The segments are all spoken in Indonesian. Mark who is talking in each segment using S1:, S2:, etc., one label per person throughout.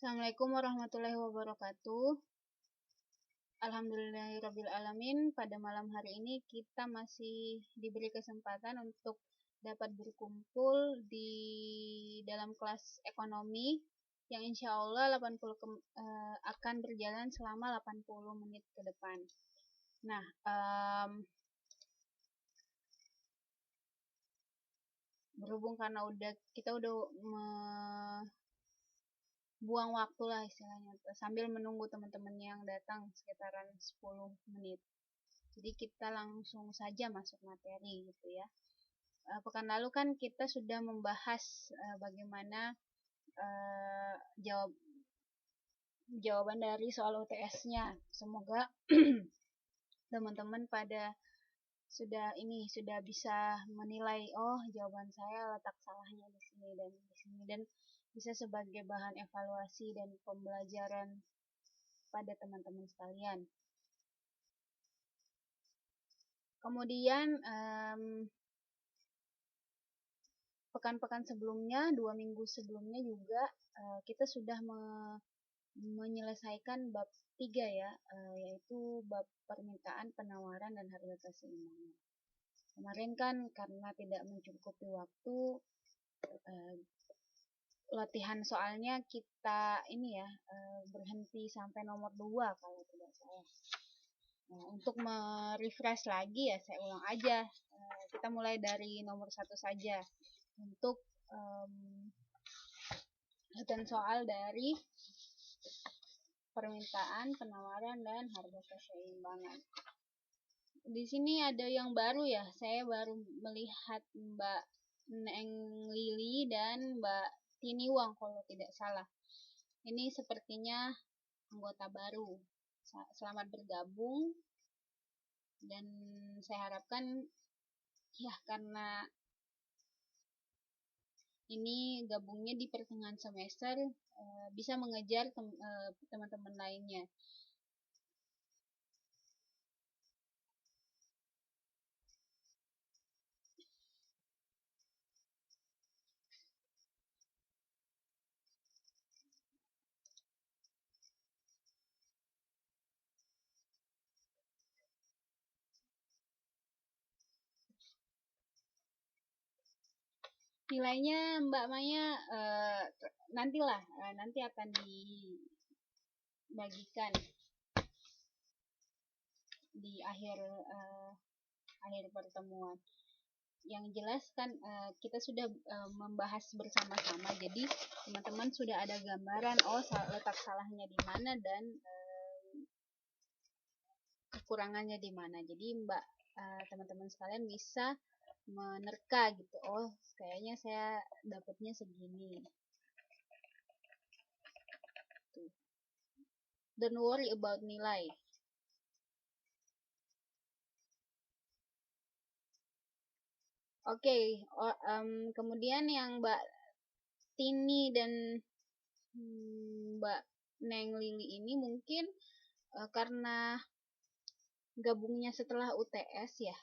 S1: Assalamualaikum warahmatullahi wabarakatuh. Alhamdulillahirrabbilalamin. Pada malam hari ini kita masih diberi kesempatan untuk dapat berkumpul di dalam kelas ekonomi yang insya Allah akan berjalan selama 80 menit ke depan. Nah, berhubung karena kita udah buang waktu lah istilahnya sambil menunggu teman-teman yang datang sekitaran 10 menit. Jadi kita langsung saja masuk materi gitu ya. Pekan lalu kan kita sudah membahas bagaimana jawaban dari soal UTS-nya. Semoga teman-teman pada sudah bisa menilai, oh jawaban saya letak salahnya di sini dan bisa sebagai bahan evaluasi dan pembelajaran pada teman-teman sekalian. Kemudian pekan-pekan sebelumnya, 2 minggu sebelumnya juga kita sudah menyelesaikan bab 3 ya, yaitu bab permintaan, penawaran, dan harga keseimbangan. Kemarin kan karena tidak mencukupi waktu, latihan soalnya kita berhenti sampai nomor 2 kalau tidak salah. Nah, untuk merefresh lagi ya saya ulang aja. Kita mulai dari nomor 1 saja untuk latihan soal dari permintaan, penawaran, dan harga keseimbangan. Di sini ada yang baru ya. Saya baru melihat Mbak Neng Lili dan Mbak Tini Wang kalau tidak salah. Ini sepertinya anggota baru. Selamat bergabung. Dan saya harapkan ya karena ini gabungnya di pertengahan semester bisa mengejar teman-teman lainnya. Nilainya Mbak Maya nanti akan dibagikan di akhir pertemuan. Yang jelas kan kita sudah membahas bersama-sama, jadi teman-teman sudah ada gambaran letak salahnya di mana dan kekurangannya di mana. Jadi teman-teman sekalian bisa menerka gitu, oh kayaknya saya dapatnya segini. Don't worry about nilai. Oke, kemudian yang Mbak Tini dan Mbak Neng Lili ini mungkin karena gabungnya setelah UTS ya,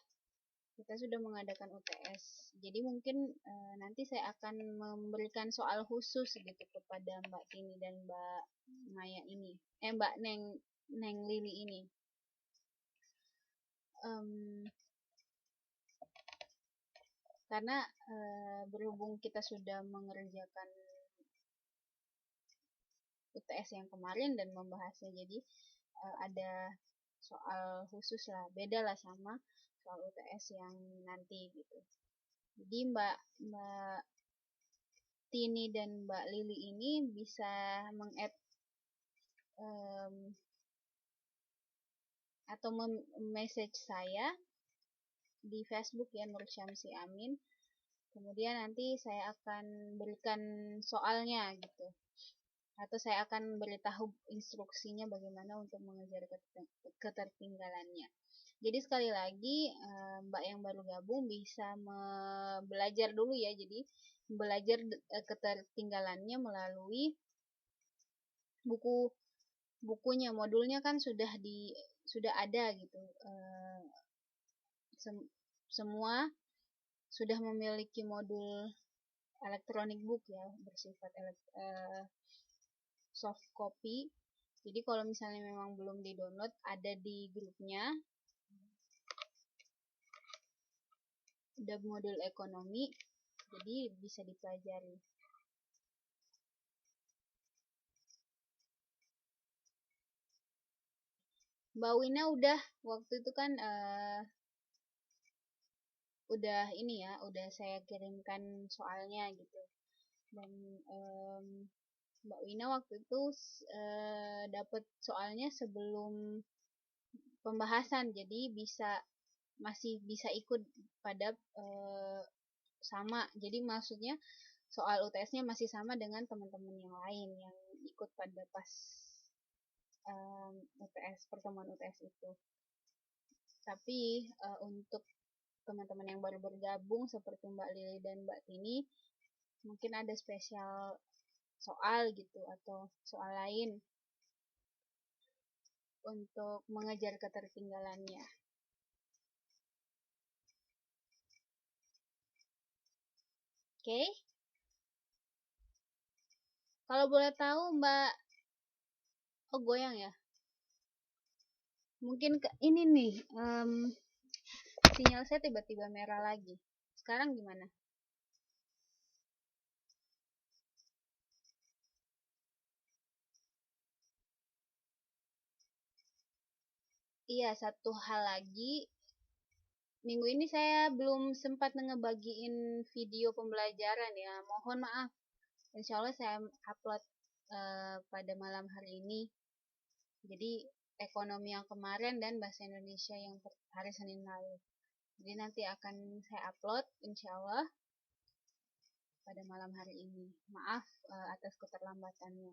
S1: kita sudah mengadakan UTS. Jadi mungkin nanti saya akan memberikan soal khusus gitu kepada Mbak Tini dan Mbak Maya ini, Mbak Neng Lili ini. Karena berhubung kita sudah mengerjakan UTS yang kemarin dan membahasnya, jadi ada soal khusus lah, beda lah sama soal UTS yang nanti gitu. Jadi Mbak Tini dan Mbak Lili ini bisa meng-add atau message saya di Facebook ya, Nur Syamsi Amin. Kemudian nanti saya akan berikan soalnya gitu, atau saya akan beritahu instruksinya bagaimana untuk mengejar ketertinggalannya. Jadi sekali lagi Mbak yang baru gabung bisa belajar dulu ya, jadi belajar ketertinggalannya melalui bukunya, modulnya kan sudah ada gitu. Semua sudah memiliki modul electronic book ya, bersifat soft copy. Jadi kalau misalnya memang belum di-download, ada di grupnya. Ada modul ekonomi, jadi bisa dipelajari. Mbak Wina udah, waktu itu kan udah ini ya, udah saya kirimkan soalnya gitu. Dan Mbak Wina waktu itu dapat soalnya sebelum pembahasan, jadi masih bisa ikut pada sama. Jadi maksudnya soal UTS-nya masih sama dengan teman-teman yang lain yang ikut pada pas UTS, pertemuan UTS itu. Tapi untuk teman-teman yang baru bergabung seperti Mbak Lili dan Mbak Tini, mungkin ada spesial soal gitu atau soal lain untuk mengejar ketertinggalannya. Oke? Kalau boleh tahu Mbak, oh goyang ya? Mungkin ini nih, sinyal saya tiba-tiba merah lagi. Sekarang gimana? Iya, satu hal lagi, minggu ini saya belum sempat ngebagiin video pembelajaran ya. Mohon maaf. Insya Allah saya upload pada malam hari ini. Jadi ekonomi yang kemarin dan bahasa Indonesia yang hari Senin lalu. Jadi nanti akan saya upload insya Allah pada malam hari ini. Maaf atas keterlambatannya.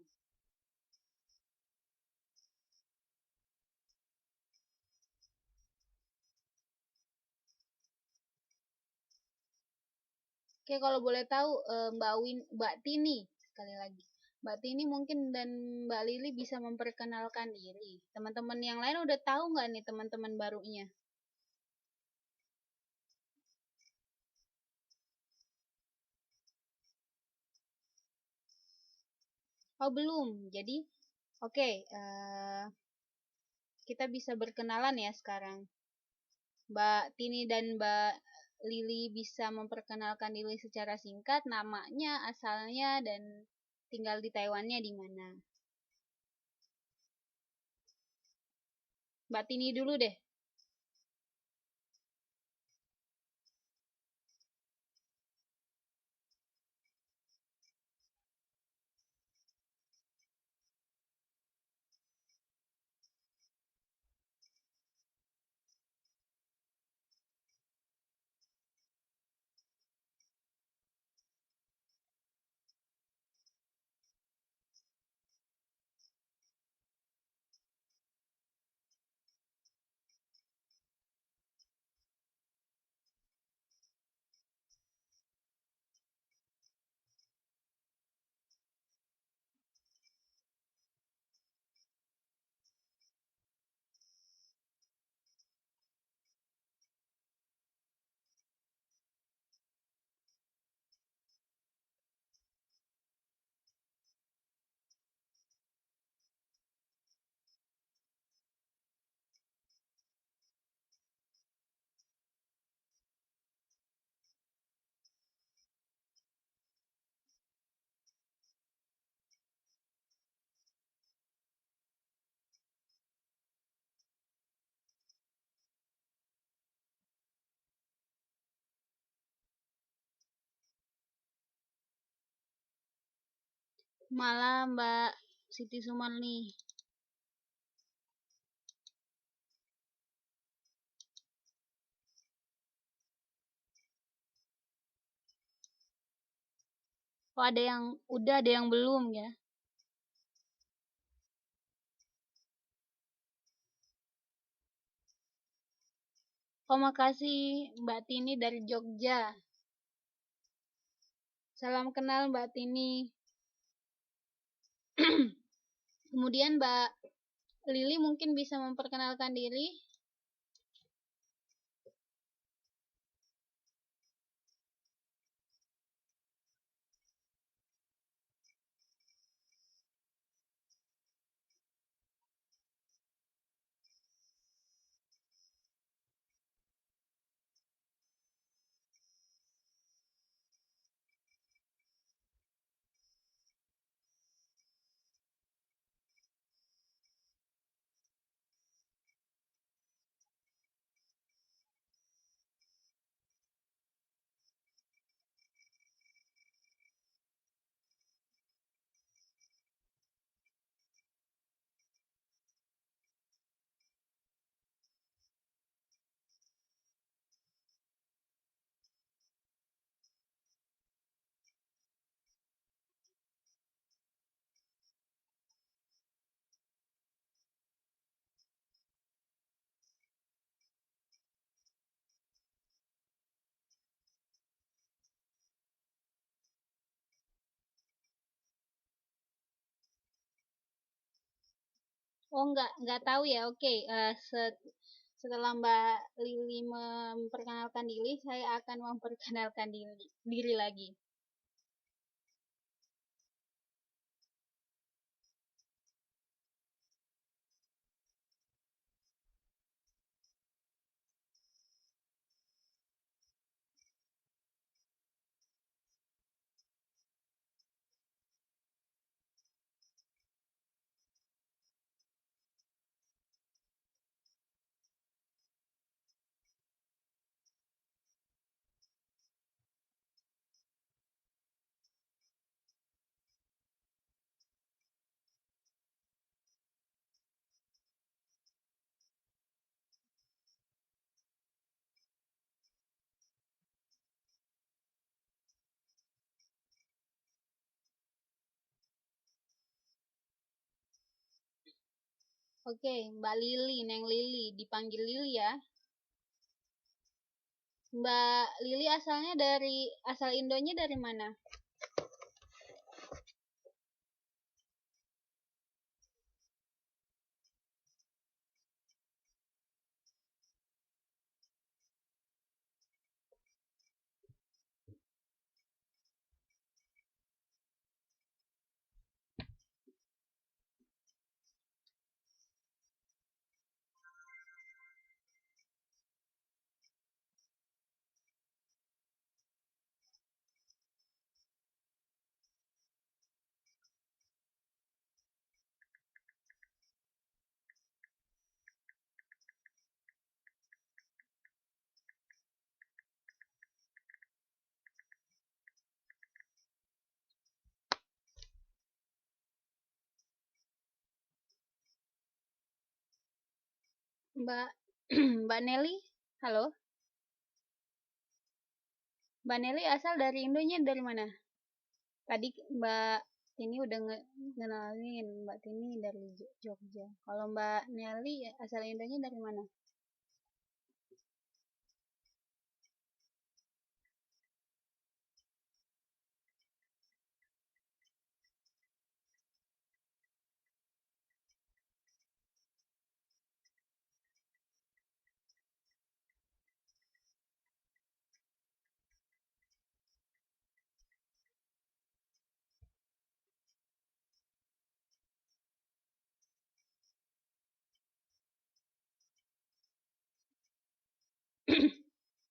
S1: Oke, kalau boleh tahu Mbak Tini sekali lagi. Mbak Tini mungkin dan Mbak Lili bisa memperkenalkan diri. Teman-teman yang lain udah tahu nggak nih teman-teman barunya? Oh belum. Jadi oke, kita bisa berkenalan ya sekarang. Mbak Tini dan Mbak Lili bisa memperkenalkan diri secara singkat, namanya, asalnya, dan tinggal di Taiwannya di mana. Mbak Tini dulu deh. Malam Mbak Siti Sumarni. Oh ada yang udah, ada yang belum ya. Oh makasih Mbak Tini dari Jogja. Salam kenal Mbak Tini. Kemudian Mbak Lili mungkin bisa memperkenalkan diri. Oh, nggak tahu ya. Oke, setelah Mbak Lili memperkenalkan diri, saya akan memperkenalkan diri lagi. Oke, Mbak Lili, Neng Lili, dipanggil Lili ya. Mbak Lili asalnya asal Indonya dari mana? Mbak Mbak Nelly, halo. Mbak Nelly asal dari Indonya dari mana? Tadi Mbak Tini udah ngenalin Mbak Tini dari Jogja. Kalau Mbak Nelly asal Indonya dari mana?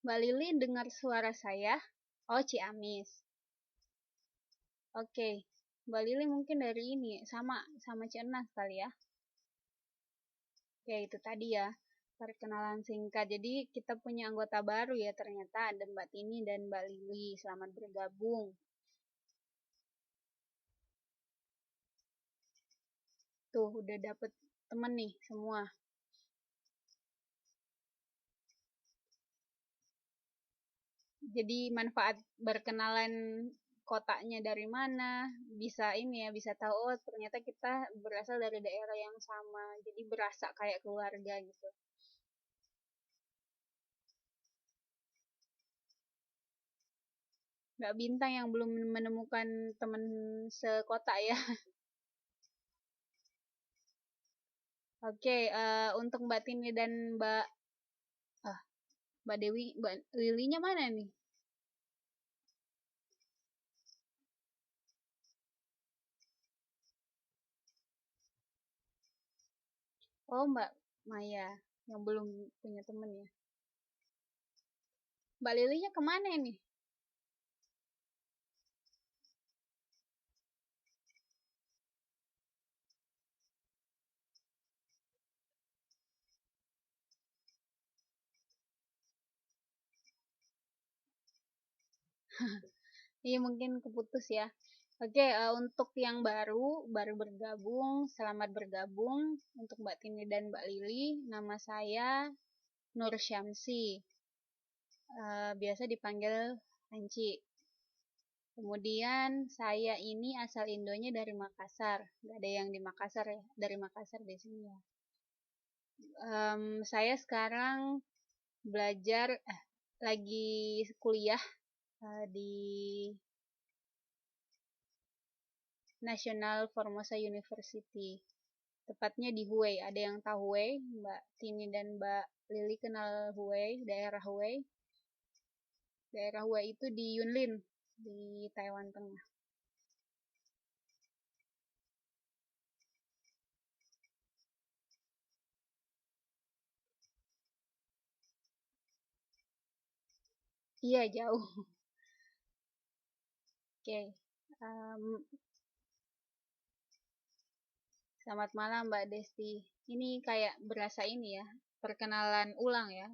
S1: Mbak Lili dengar suara saya? Oh, Ciamis. Oke. Mbak Lili mungkin dari ini sama Cienas kali ya. Ya, itu tadi ya. Perkenalan singkat. Jadi kita punya anggota baru ya ternyata ada Mbak Tini dan Mbak Lili. Selamat bergabung. Tuh, udah dapet temen nih semua. Jadi manfaat berkenalan kotanya dari mana, bisa ini ya, bisa tahu oh ternyata kita berasal dari daerah yang sama. Jadi berasa kayak keluarga gitu. Mbak Bintang yang belum menemukan teman sekota ya. Oke, untuk Mbak Tini dan ah, Mbak Dewi, Mbak Lilinya mana nih? Oh, Mbak Maya yang belum punya temen ya. Mbak Lilinya kemana nih? Iya mungkin keputus ya. Oke, untuk yang baru bergabung, selamat bergabung untuk Mbak Tini dan Mbak Lili. Nama saya Nur Syamsi, biasa dipanggil Anci. Kemudian saya ini asal Indonya dari Makassar. Gak ada yang di Makassar ya, dari Makassar di sini ya. Saya sekarang belajar, lagi kuliah di National Formosa University. tepatnya di Hue. Ada yang tahu Hue? Mbak Tini dan Mbak Lili kenal Hue, daerah Hue. Daerah Hue itu di Yunlin, di Taiwan Tengah. Iya, jauh. Oke. Selamat malam Mbak Desti. Ini kayak berasa ini ya, perkenalan ulang ya.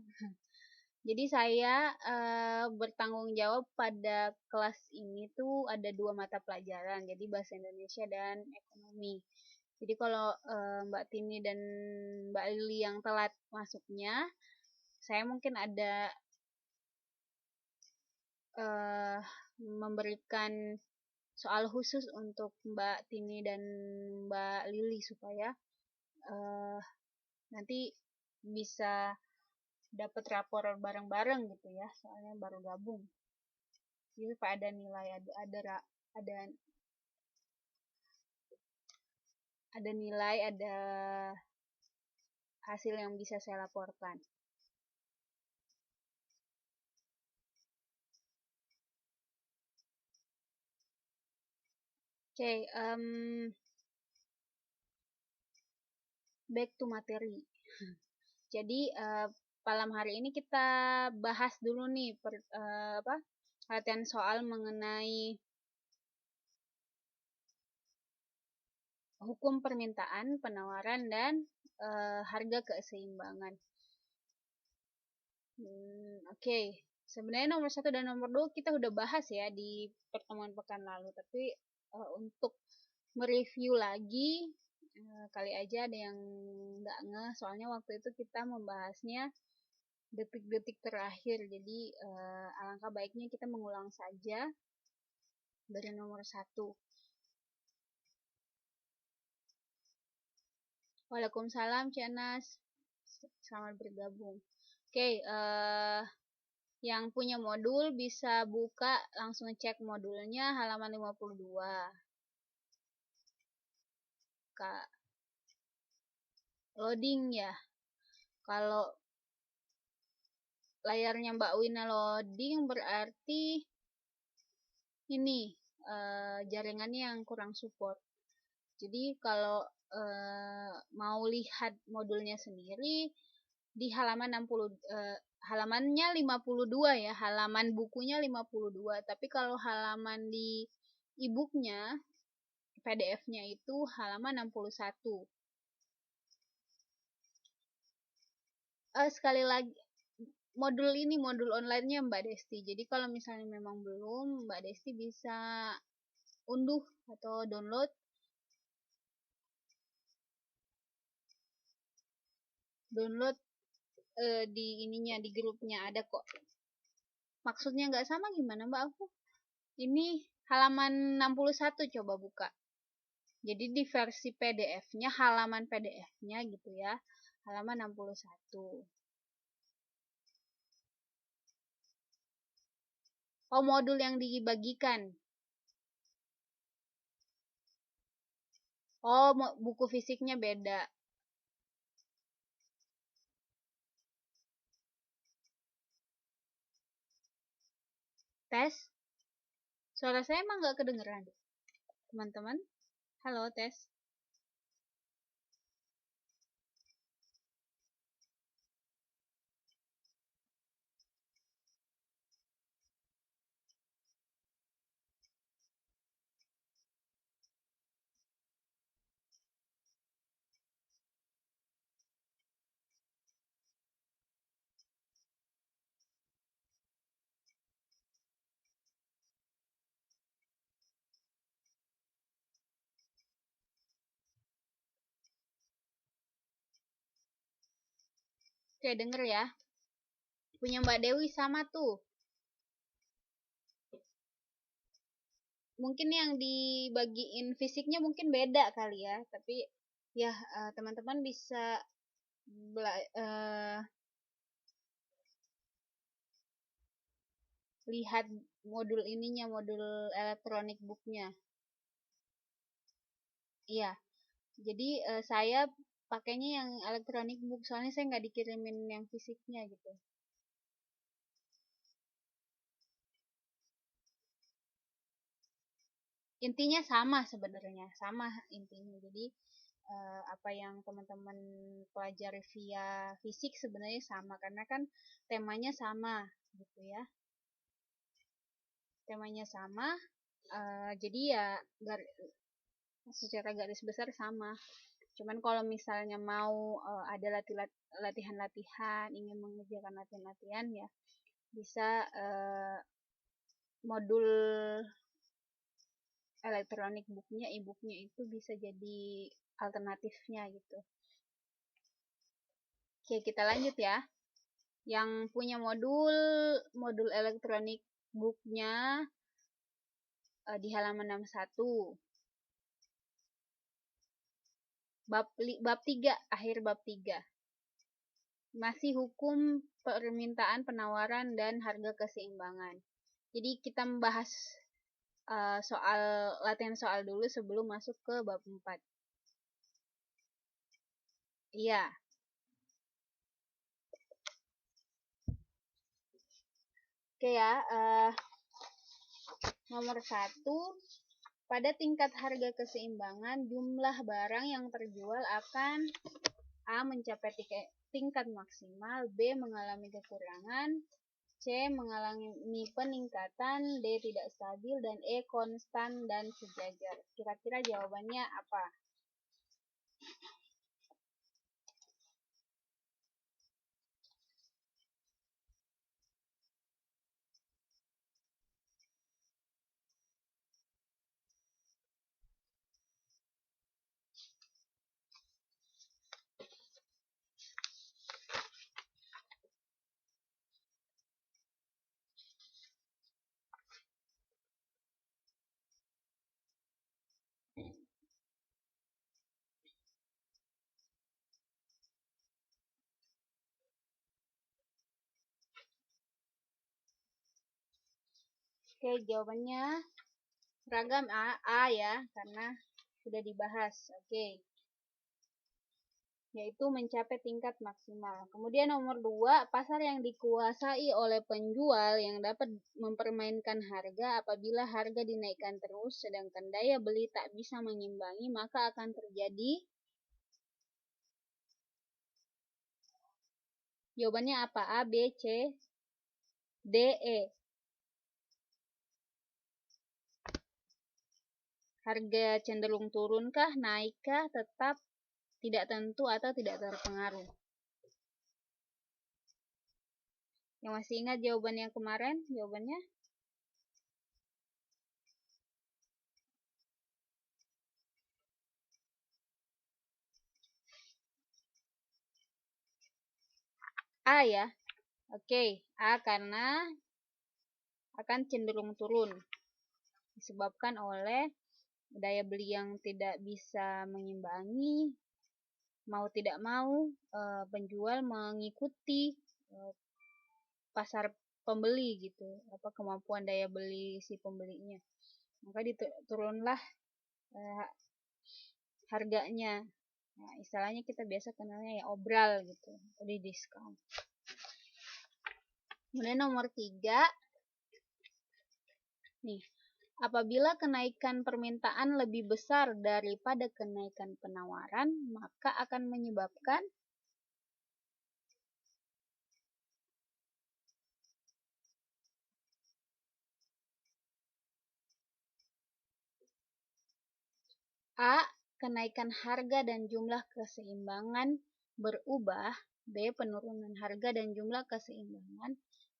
S1: Jadi saya bertanggung jawab pada kelas ini tuh ada 2 mata pelajaran, jadi bahasa Indonesia dan ekonomi. Jadi kalau Mbak Tini dan Mbak Lili yang telat masuknya, saya mungkin ada memberikan soal khusus untuk Mbak Tini dan Mbak Lili supaya nanti bisa dapat rapor bareng-bareng gitu ya, soalnya baru gabung. Jadi supaya ada nilai, ada nilai, ada hasil yang bisa saya laporkan. Oke, back to materi. Jadi malam hari ini kita bahas dulu nih latihan soal mengenai hukum permintaan, penawaran, dan harga keseimbangan. Oke. Sebenarnya nomor 1 dan nomor 2 kita udah bahas ya di pertemuan pekan lalu, tapi untuk mereview lagi kali aja ada yang nggak ngeh, soalnya waktu itu kita membahasnya detik-detik terakhir, jadi alangkah baiknya kita mengulang saja dari nomor 1. Waalaikumsalam Cianas, selamat bergabung. Oke, yang punya modul bisa buka langsung cek modulnya halaman 52. Kak, loading ya. Kalau layarnya Mbak Wina loading berarti ini jaringannya yang kurang support. Jadi kalau mau lihat modulnya sendiri di halaman 60 halamannya 52 ya, halaman bukunya 52, tapi kalau halaman di e-booknya PDF-nya itu halaman 61. Sekali lagi, modul ini modul online-nya Mbak Desti. Jadi kalau misalnya memang belum, Mbak Desti bisa unduh atau download di ininya, di grupnya ada kok. Maksudnya nggak sama gimana Mbak aku? Ini halaman 61, coba buka. Jadi di versi PDF-nya, halaman PDF-nya gitu ya, halaman 61. Oh, modul yang dibagikan. Oh, buku fisiknya beda. Tes? Suara saya emang nggak kedengeran, teman-teman? Halo, tes. Oke, denger ya. Punya Mbak Dewi sama tuh. Mungkin yang dibagiin fisiknya mungkin beda kali ya, tapi ya teman-teman bisa lihat modul ininya, modul elektronik booknya. Iya, Jadi saya pakainya yang electronic book, soalnya saya nggak dikirimin yang fisiknya gitu. Intinya sama sebenarnya, sama intinya. Jadi apa yang teman-teman pelajari via fisik sebenarnya sama, karena kan temanya sama gitu ya. Temanya sama, jadi ya secara garis besar sama. Cuman kalau misalnya mau ada latihan-latihan, ingin mengerjakan latihan-latihan, ya bisa modul elektronik booknya, e-booknya itu bisa jadi alternatifnya gitu. Oke, kita lanjut ya. Yang punya modul elektronik booknya di halaman 61. Bab 3, akhir bab 3. Masih hukum permintaan, penawaran, dan harga keseimbangan. Jadi kita membahas latihan soal dulu sebelum masuk ke bab 4. Iya. Oke ya, nomor 1, pada tingkat harga keseimbangan, jumlah barang yang terjual akan A. mencapai tingkat maksimal, B. mengalami kekurangan, C. mengalami peningkatan, D. tidak stabil, dan E. konstan dan sejajar. Kira-kira jawabannya apa? Oke, jawabannya seragam A ya, karena sudah dibahas. Oke. Yaitu mencapai tingkat maksimal. Kemudian nomor 2, pasar yang dikuasai oleh penjual yang dapat mempermainkan harga. Apabila harga dinaikkan terus sedangkan daya beli tak bisa mengimbangi, maka akan terjadi, jawabannya apa? A, B, C, D, E. Harga cenderung turunkah, naikkah, tetap, tidak tentu, atau tidak terpengaruh? Yang masih ingat jawaban yang kemarin? Jawabannya A ya. Oke, A karena akan cenderung turun disebabkan oleh daya beli yang tidak bisa mengimbangi, mau tidak mau penjual mengikuti pasar pembeli gitu, kemampuan daya beli si pembelinya, maka turunlah harganya. Nah, istilahnya kita biasa kenalnya ya obral gitu, atau di diskon. Kemudian nomor 3, nih, apabila kenaikan permintaan lebih besar daripada kenaikan penawaran, maka akan menyebabkan A. kenaikan harga dan jumlah keseimbangan berubah, B. penurunan harga dan jumlah keseimbangan,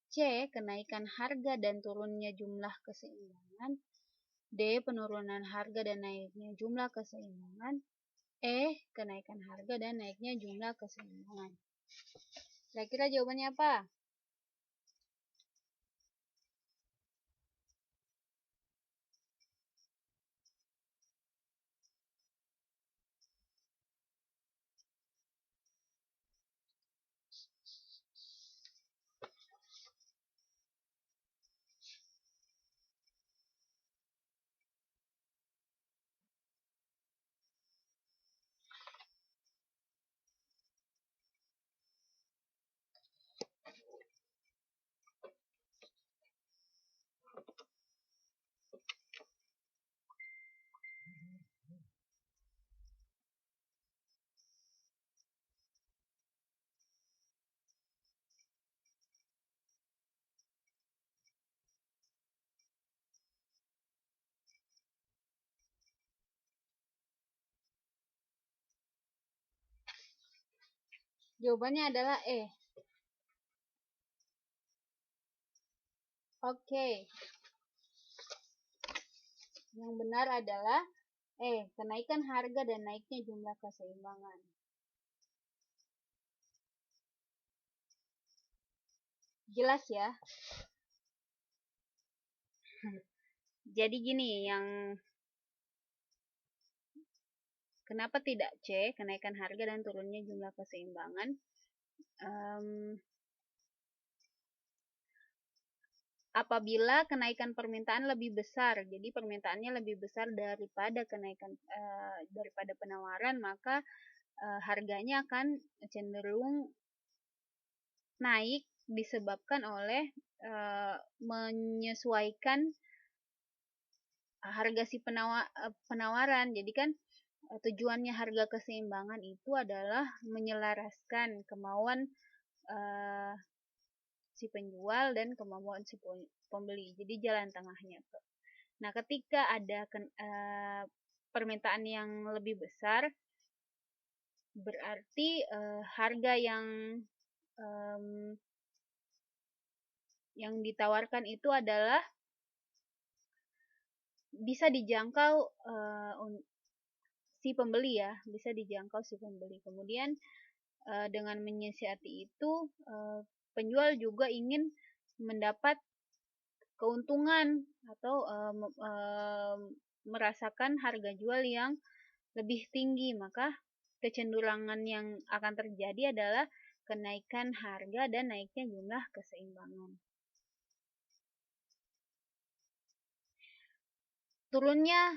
S1: C. kenaikan harga dan turunnya jumlah keseimbangan, D. penurunan harga dan naiknya jumlah keseimbangan, E. kenaikan harga dan naiknya jumlah keseimbangan. Kira-kira jawabannya apa? Jawabannya adalah E. Oke. Yang benar adalah E, kenaikan harga dan naiknya jumlah keseimbangan. Jelas ya? Jadi gini, yang kenapa tidak C, kenaikan harga dan turunnya jumlah keseimbangan? Apabila kenaikan permintaan lebih besar, jadi permintaannya lebih besar daripada daripada penawaran, maka harganya akan cenderung naik disebabkan oleh menyesuaikan harga si penawaran. Jadi kan tujuannya harga keseimbangan itu adalah menyelaraskan kemauan si penjual dan kemampuan si pembeli. Jadi jalan tengahnya. Nah, ketika ada permintaan yang lebih besar, berarti harga yang ditawarkan itu adalah bisa dijangkau si pembeli ya, bisa dijangkau si pembeli. Kemudian dengan menyiasati itu, penjual juga ingin mendapat keuntungan atau merasakan harga jual yang lebih tinggi, maka kecenderungan yang akan terjadi adalah kenaikan harga dan naiknya jumlah keseimbangan. Turunnya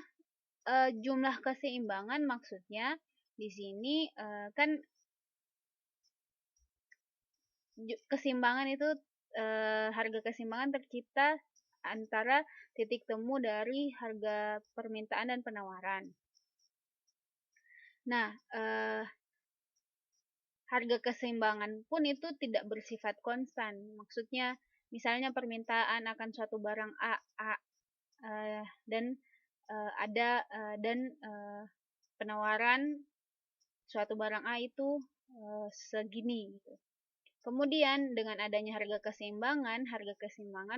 S1: jumlah keseimbangan maksudnya di sini kan keseimbangan itu harga keseimbangan tercipta antara titik temu dari harga permintaan dan penawaran. Nah, harga keseimbangan pun itu tidak bersifat konstan. Maksudnya, misalnya permintaan akan suatu barang A dan penawaran suatu barang A itu segini gitu. Kemudian dengan adanya harga keseimbangan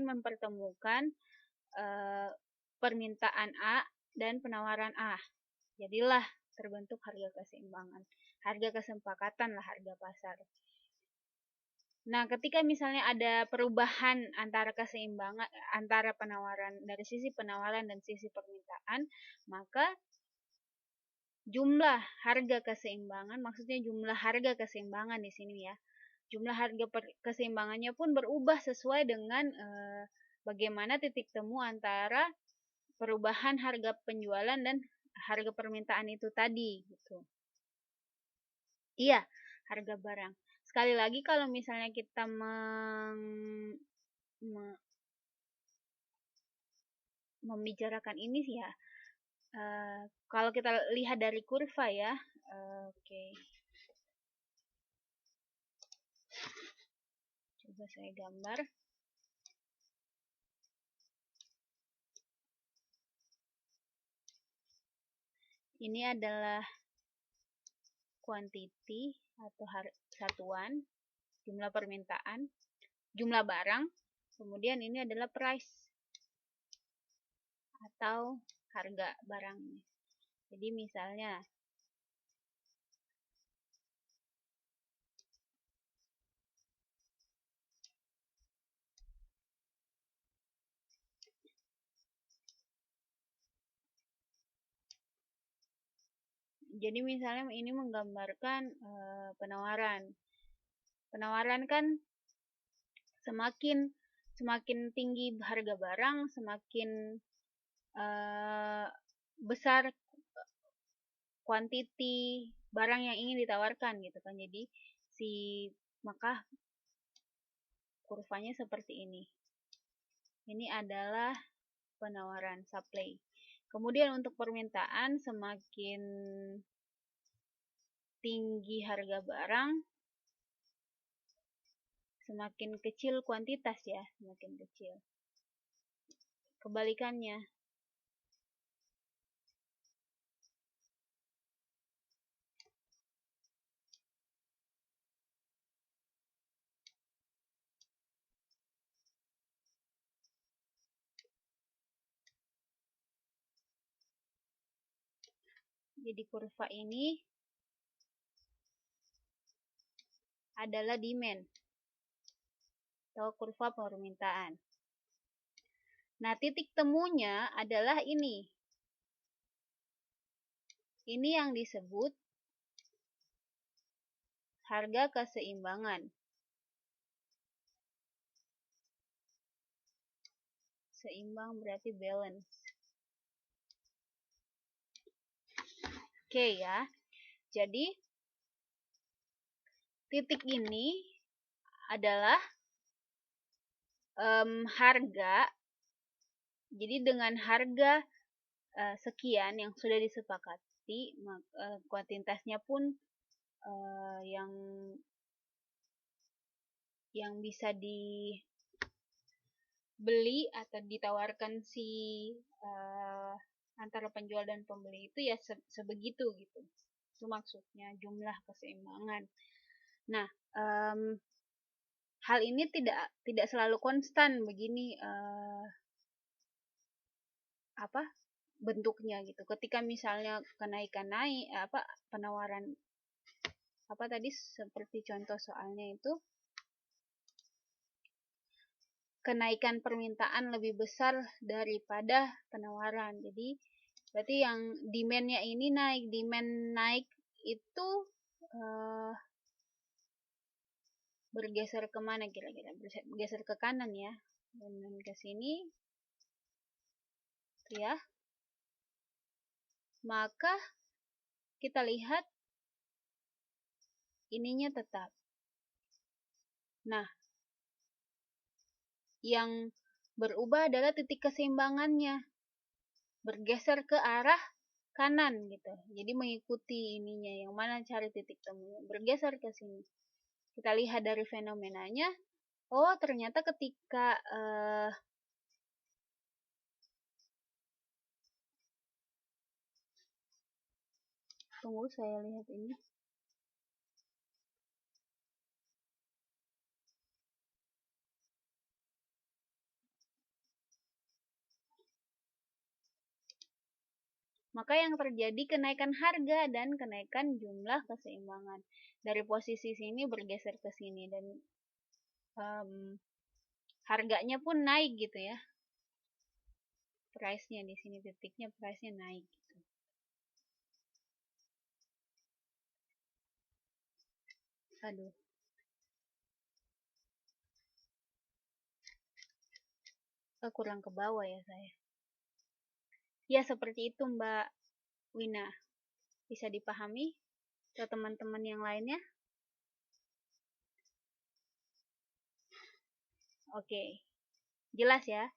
S1: mempertemukan permintaan A dan penawaran A. Jadilah terbentuk harga keseimbangan. Harga kesepakatan lah, harga pasar. Nah, ketika misalnya ada perubahan antara keseimbangan antara penawaran dari sisi penawaran dan sisi permintaan, maka jumlah harga keseimbangan, maksudnya jumlah harga keseimbangan di sini ya. Jumlah harga keseimbangannya pun berubah sesuai dengan bagaimana titik temu antara perubahan harga penjualan dan harga permintaan itu tadi gitu. Iya, harga barang. Sekali lagi kalau misalnya kita membicarakan ini sih ya, kalau kita lihat dari kurva ya, oke. Coba saya gambar. Ini adalah quantity atau satuan, jumlah permintaan, jumlah barang, kemudian ini adalah price atau harga barangnya. Jadi misalnya ini menggambarkan penawaran. Penawaran kan semakin tinggi harga barang, semakin besar kuantiti barang yang ingin ditawarkan gitu kan. Jadi maka kurvanya seperti ini. Ini adalah penawaran, supply. Kemudian untuk permintaan, semakin tinggi harga barang, semakin kecil kuantitas ya, semakin kecil. Kebalikannya. Jadi kurva ini adalah demand atau kurva permintaan. Nah, titik temunya adalah ini. Ini yang disebut harga keseimbangan. Seimbang berarti balance. Oke ya. Jadi titik ini adalah harga. Jadi dengan harga sekian yang sudah disepakati, kuantitasnya pun yang bisa dibeli atau ditawarkan si antara penjual dan pembeli itu ya sebegitu gitu. Itu maksudnya jumlah keseimbangan. Nah, hal ini tidak selalu konstan begini bentuknya gitu. Ketika misalnya kenaikan penawaran tadi seperti contoh soalnya itu kenaikan permintaan lebih besar daripada penawaran. Jadi berarti yang demand-nya ini naik. Demand naik itu bergeser kemana kira-kira? Bergeser ke kanan ya. Dan ke sini. Ya. Maka kita lihat ininya tetap. Nah, yang berubah adalah titik keseimbangannya. Bergeser ke arah kanan gitu. Jadi mengikuti ininya, yang mana cari titik temunya. Bergeser ke sini. Kita lihat dari fenomenanya. Oh, ternyata ketika tunggu saya lihat ini. Maka yang terjadi kenaikan harga dan kenaikan jumlah keseimbangan. Dari posisi sini bergeser ke sini dan harganya pun naik gitu ya. Price-nya di sini titiknya price-nya naik gitu. Aduh. Kurang ke bawah ya saya. Ya seperti itu Mbak Wina. Bisa dipahami ke teman-teman yang lainnya? Oke. Jelas ya?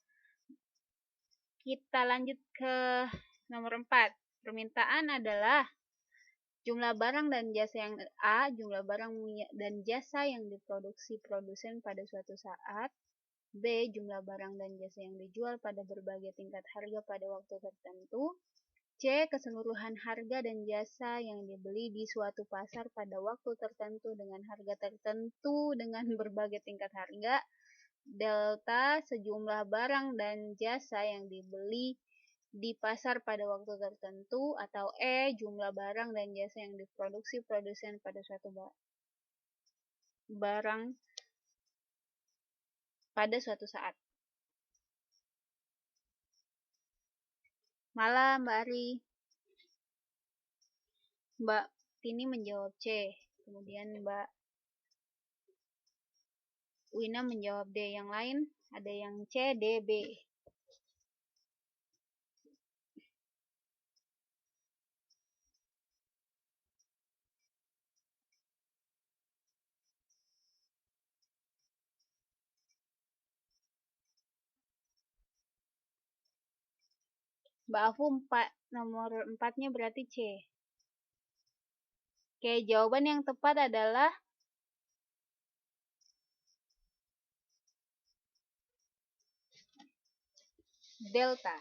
S1: Kita lanjut ke nomor 4. Permintaan adalah jumlah barang dan jasa yang jumlah barang dan jasa yang diproduksi produsen pada suatu saat. B. Jumlah barang dan jasa yang dijual pada berbagai tingkat harga pada waktu tertentu. C. Keseluruhan harga dan jasa yang dibeli di suatu pasar pada waktu tertentu dengan harga tertentu dengan berbagai tingkat harga. Delta. Sejumlah barang dan jasa yang dibeli di pasar pada waktu tertentu. Atau E. Jumlah barang dan jasa yang diproduksi produsen pada suatu barang pada suatu saat. Malam Mbak Ari. Mbak Tini menjawab C. Kemudian Mbak Wina menjawab D. Yang lain ada yang C, D, B. Mbak Afu nomor 4-nya berarti C. Oke, jawaban yang tepat adalah delta.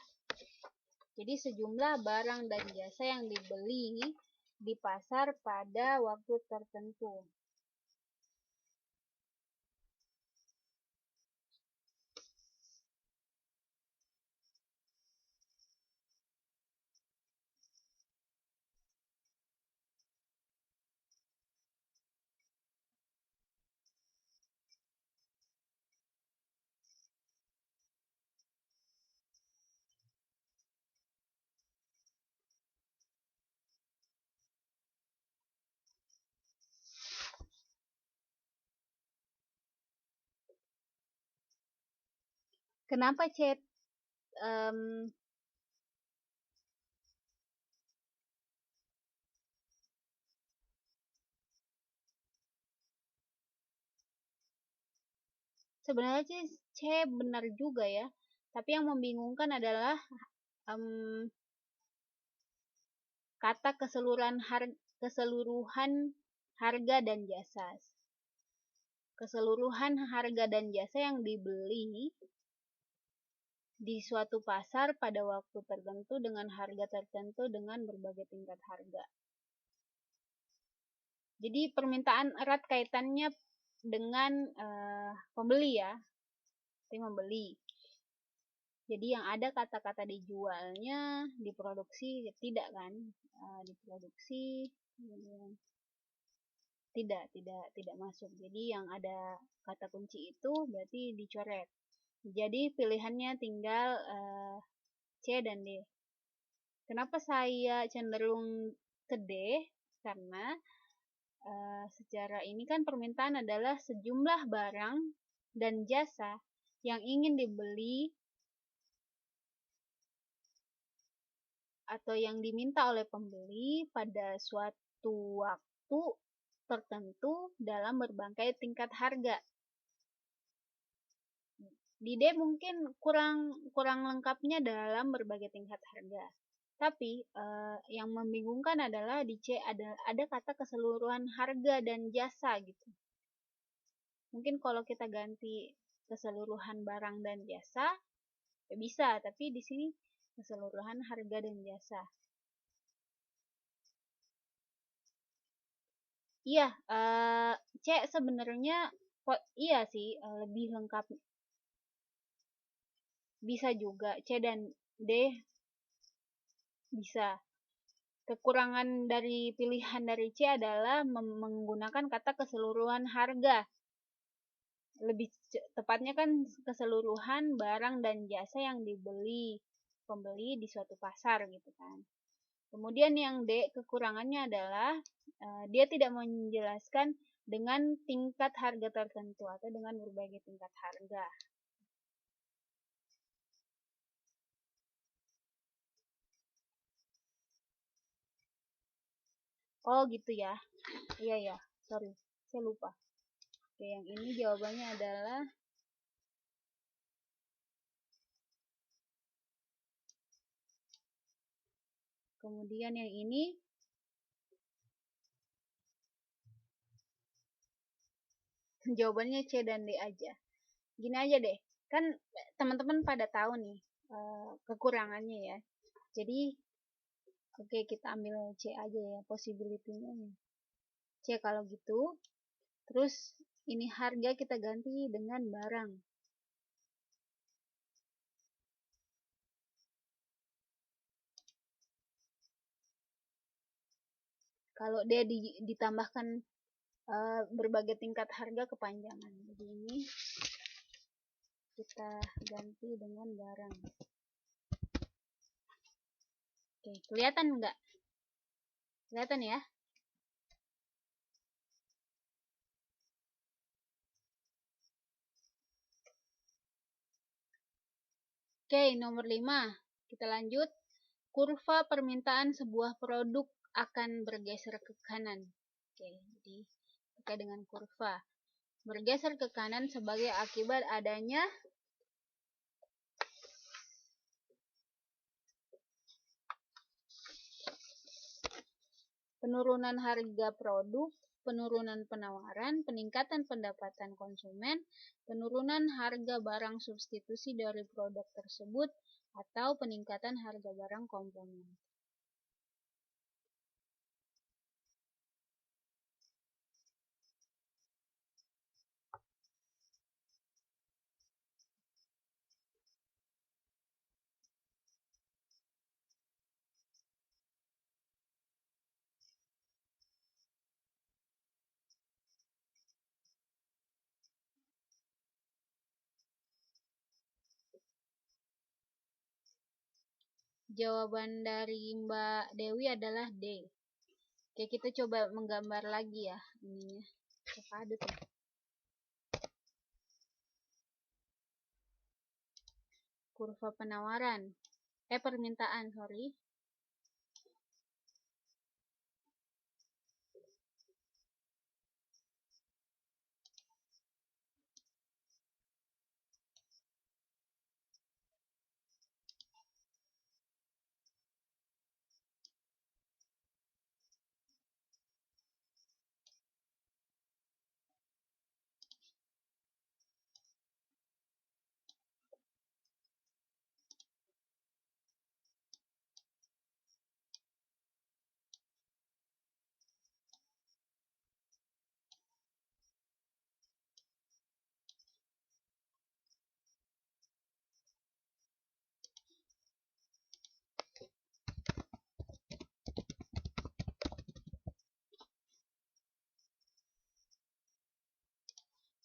S1: Jadi sejumlah barang dan jasa yang dibeli di pasar pada waktu tertentu. Kenapa C sebenarnya C benar juga ya, tapi yang membingungkan adalah kata keseluruhan harga dan jasa. Keseluruhan harga dan jasa yang dibeli di suatu pasar pada waktu tertentu dengan harga tertentu dengan berbagai tingkat harga. Jadi permintaan erat kaitannya dengan pembeli ya, tim membeli. Jadi yang ada kata-kata dijualnya, diproduksi tidak kan, diproduksi tidak masuk. Jadi yang ada kata kunci itu berarti dicoret. Jadi pilihannya tinggal C dan D. Kenapa saya cenderung ke D? Karena secara ini kan permintaan adalah sejumlah barang dan jasa yang ingin dibeli atau yang diminta oleh pembeli pada suatu waktu tertentu dalam berbagai tingkat harga. Di D mungkin kurang lengkapnya dalam berbagai tingkat harga. Tapi yang membingungkan adalah di C ada kata keseluruhan harga dan jasa gitu. Mungkin kalau kita ganti keseluruhan barang dan jasa ya bisa, tapi di sini keseluruhan harga dan jasa. Iya, C sebenarnya iya sih lebih lengkap. Bisa juga C dan D bisa. Kekurangan dari pilihan dari C adalah menggunakan kata keseluruhan harga. Lebih tepatnya kan keseluruhan barang dan jasa yang dibeli pembeli di suatu pasar gitu kan. Kemudian yang D, kekurangannya adalah dia tidak menjelaskan dengan tingkat harga tertentu atau dengan berbagai tingkat harga. Oh gitu ya. Iya ya, sorry, saya lupa. Oke, yang ini jawabannya adalah kemudian yang ini jawabannya C dan D aja. Gini aja deh, kan teman-teman pada tahu nih kekurangannya ya. Jadi oke, kita ambil C aja ya, possibility-nya. C kalau gitu. Terus ini harga kita ganti dengan barang. Kalau dia ditambahkan berbagai tingkat harga kepanjangan. Jadi ini kita ganti dengan barang. Oke, kelihatan nggak? Kelihatan ya? Oke, nomor 5. Kita lanjut. Kurva permintaan sebuah produk akan bergeser ke kanan. Oke, jadi terkait dengan kurva. Bergeser ke kanan sebagai akibat adanya penurunan harga produk, penurunan penawaran, peningkatan pendapatan konsumen, penurunan harga barang substitusi dari produk tersebut, atau peningkatan harga barang komponen. Jawaban dari Mbak Dewi adalah D. Oke, kita coba menggambar lagi ya ininya. Padat ya. kurva penawaran. Permintaan, sorry.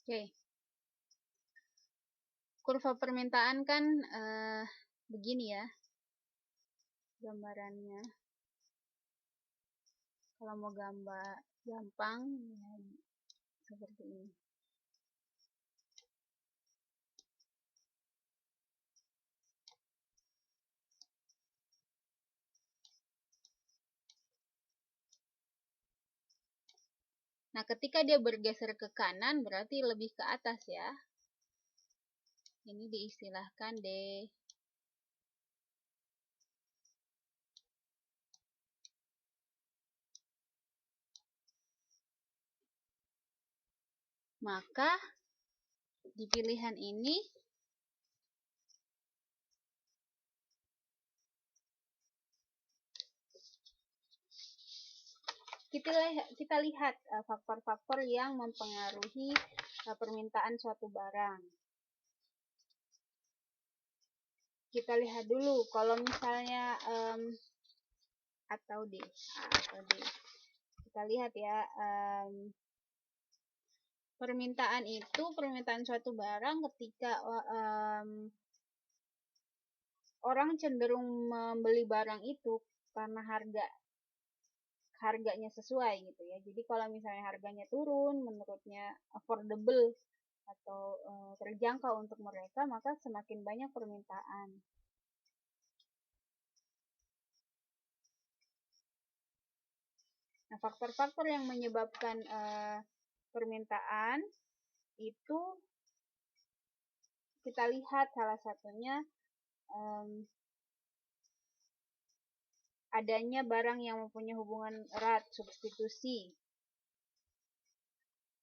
S1: Oke. Kurva permintaan kan begini ya gambarannya. Kalau mau gambar gampang ya, seperti ini. Nah, ketika dia bergeser ke kanan berarti lebih ke atas ya. Ini diistilahkan D. Maka di pilihan ini kita lihat faktor-faktor yang mempengaruhi permintaan suatu barang. Kita lihat dulu kalau misalnya atau D. Kita lihat ya, permintaan suatu barang ketika orang cenderung membeli barang itu karena harganya sesuai gitu ya. Jadi kalau misalnya harganya turun, menurutnya affordable atau terjangkau untuk mereka, maka semakin banyak permintaan. Nah, faktor-faktor yang menyebabkan permintaan itu kita lihat salah satunya adanya barang yang mempunyai hubungan erat, substitusi,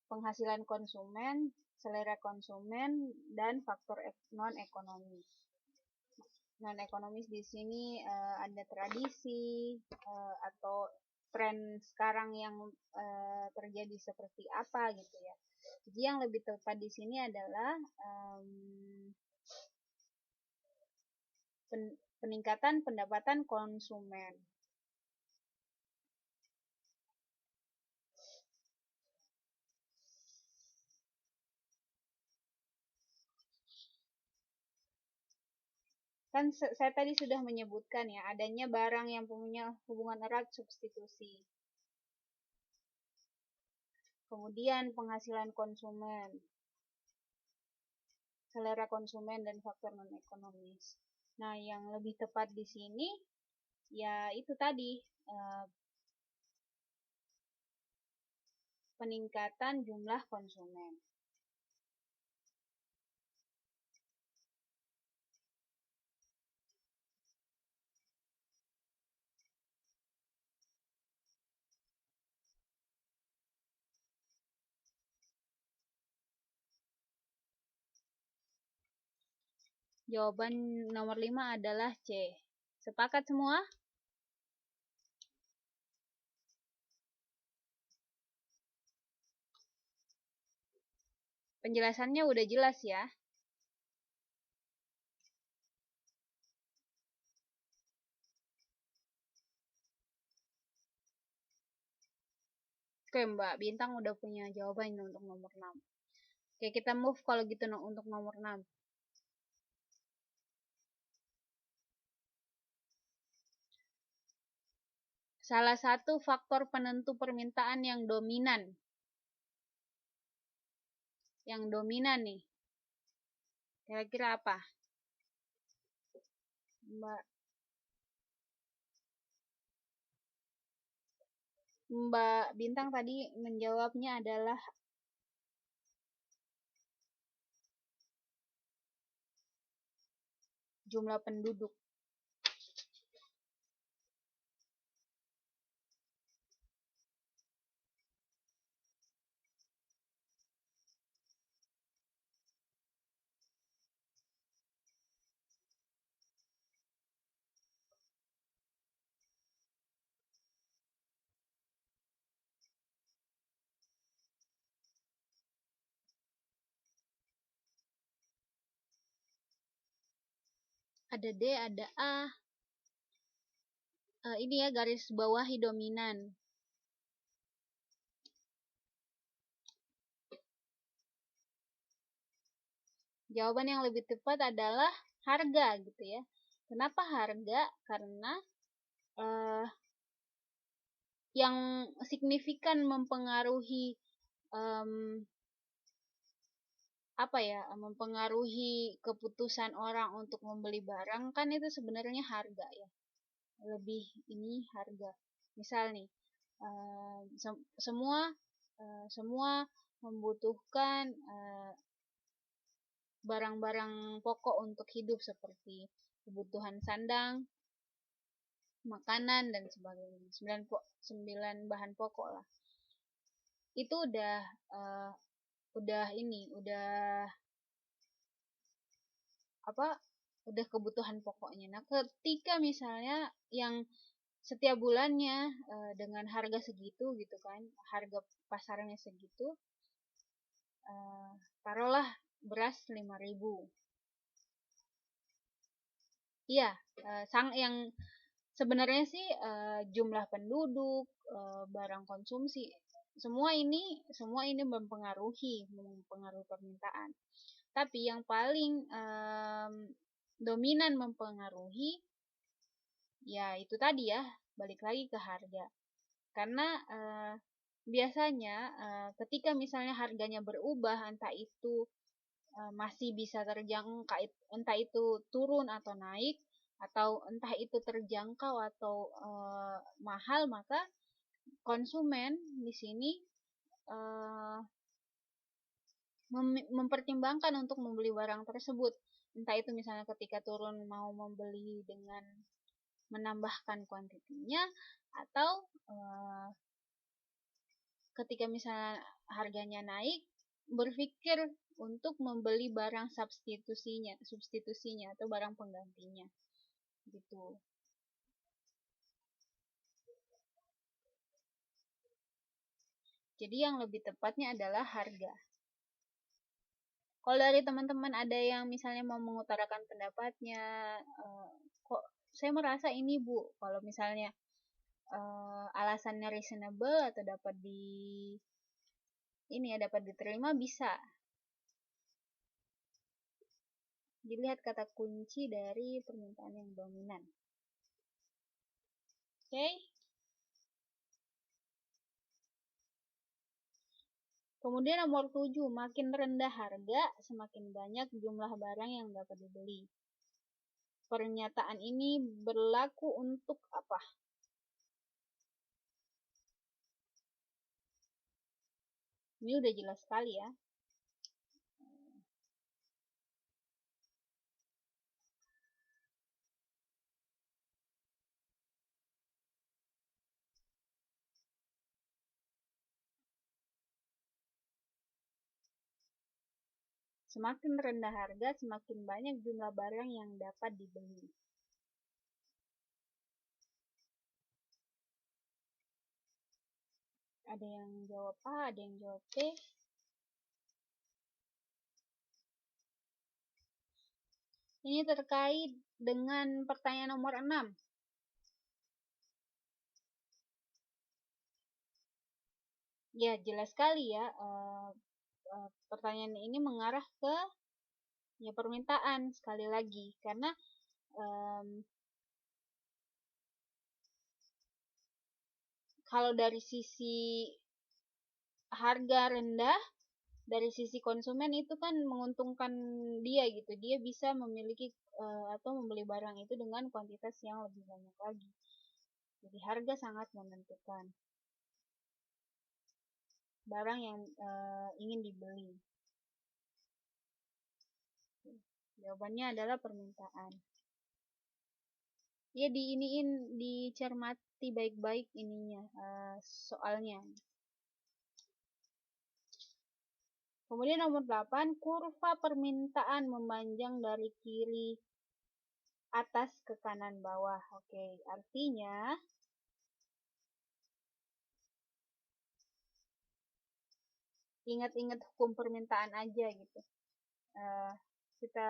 S1: penghasilan konsumen, selera konsumen, dan faktor non-ekonomis. Non-ekonomis di sini ada tradisi atau tren sekarang yang terjadi seperti apa gitu ya. Jadi yang lebih tepat di sini adalah peningkatan pendapatan konsumen. Kan saya tadi sudah menyebutkan ya, adanya barang yang punya hubungan erat, substitusi. Kemudian penghasilan konsumen, selera konsumen, dan faktor non-ekonomis. Nah, yang lebih tepat di sini ya itu tadi, peningkatan jumlah konsumen. Jawaban nomor 5 adalah C. Sepakat semua? Penjelasannya udah jelas ya. Oke, Mbak Bintang udah punya jawaban untuk nomor 6. Oke, kita move kalau gitu untuk nomor 6. Salah satu faktor penentu permintaan yang dominan. Yang dominan nih. Kira-kira apa? Mbak Bintang tadi menjawabnya adalah jumlah penduduk. Ada D, ada A. Ini ya, garis bawahi dominan. Jawaban yang lebih tepat adalah harga gitu ya. Kenapa harga? Karena yang signifikan mempengaruhi mempengaruhi keputusan orang untuk membeli barang kan itu sebenarnya harga ya. Lebih ini harga. Misal nih, semua membutuhkan barang-barang pokok untuk hidup seperti kebutuhan sandang, makanan dan sebagainya. 9 bahan pokok lah. Itu udah kebutuhan pokoknya. Nah, ketika misalnya yang setiap bulannya dengan harga segitu gitu kan, harga pasarnya segitu, taruhlah beras 5.000. Iya, yang sebenarnya sih jumlah penduduk, barang konsumsi, semua ini mempengaruhi permintaan. Tapi yang paling dominan mempengaruhi ya itu tadi ya, balik lagi ke harga. Karena biasanya ketika misalnya harganya berubah, entah itu masih bisa terjangkau, entah itu turun atau naik, atau entah itu terjangkau atau mahal, maka konsumen di sini mempertimbangkan untuk membeli barang tersebut. Entah itu misalnya ketika turun mau membeli dengan menambahkan kuantitinya, atau ketika misalnya harganya naik berpikir untuk membeli barang substitusinya atau barang penggantinya gitu. Jadi yang lebih tepatnya adalah harga. Kalau dari teman-teman ada yang misalnya mau mengutarakan pendapatnya, kok saya merasa ini Bu, kalau misalnya alasannya reasonable atau dapat diterima, bisa dilihat kata kunci dari permintaan yang dominan. Oke. Kemudian nomor 7, makin rendah harga, semakin banyak jumlah barang yang dapat dibeli. Pernyataan ini berlaku untuk apa? Ini udah jelas sekali ya. Semakin rendah harga, semakin banyak jumlah barang yang dapat dibeli. Ada yang jawab A, ada yang jawab C. Ini terkait dengan pertanyaan nomor 6. Ya, jelas sekali ya. Pertanyaan ini mengarah ke permintaan sekali lagi, karena kalau dari sisi harga rendah dari sisi konsumen itu kan menguntungkan dia gitu. Dia bisa memiliki atau membeli barang itu dengan kuantitas yang lebih banyak lagi. Jadi harga sangat menentukan barang yang ingin dibeli. Jawabannya adalah permintaan. Ya dicermati baik-baik ininya soalnya. Kemudian nomor 8, kurva permintaan memanjang dari kiri atas ke kanan bawah. Oke, artinya ingat-ingat hukum permintaan aja gitu. Kita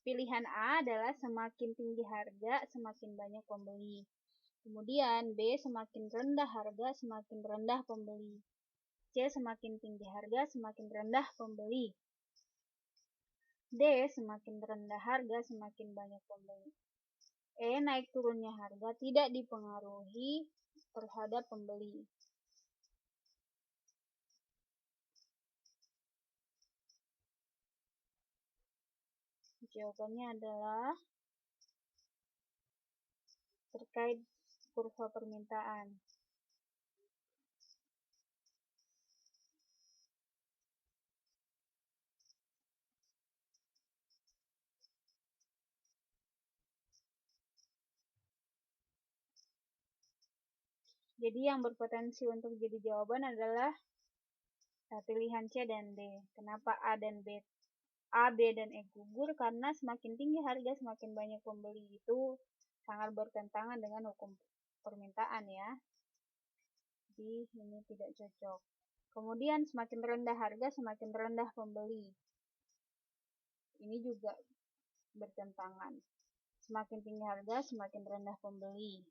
S1: pilihan A adalah semakin tinggi harga semakin banyak pembeli. Kemudian B, semakin rendah harga semakin rendah pembeli. C, semakin tinggi harga semakin rendah pembeli. D, semakin rendah harga semakin banyak pembeli. E, naik turunnya harga tidak dipengaruhi terhadap pembeli. Jawabannya adalah terkait kurva permintaan. Jadi yang berpotensi untuk jadi jawaban adalah pilihan C dan D. Kenapa A, B, dan E gugur? Karena semakin tinggi harga semakin banyak pembeli. Itu sangat bertentangan dengan hukum permintaan ya. Jadi ini tidak cocok. Kemudian semakin rendah harga semakin rendah pembeli. Ini juga bertentangan. Semakin tinggi harga semakin rendah pembeli.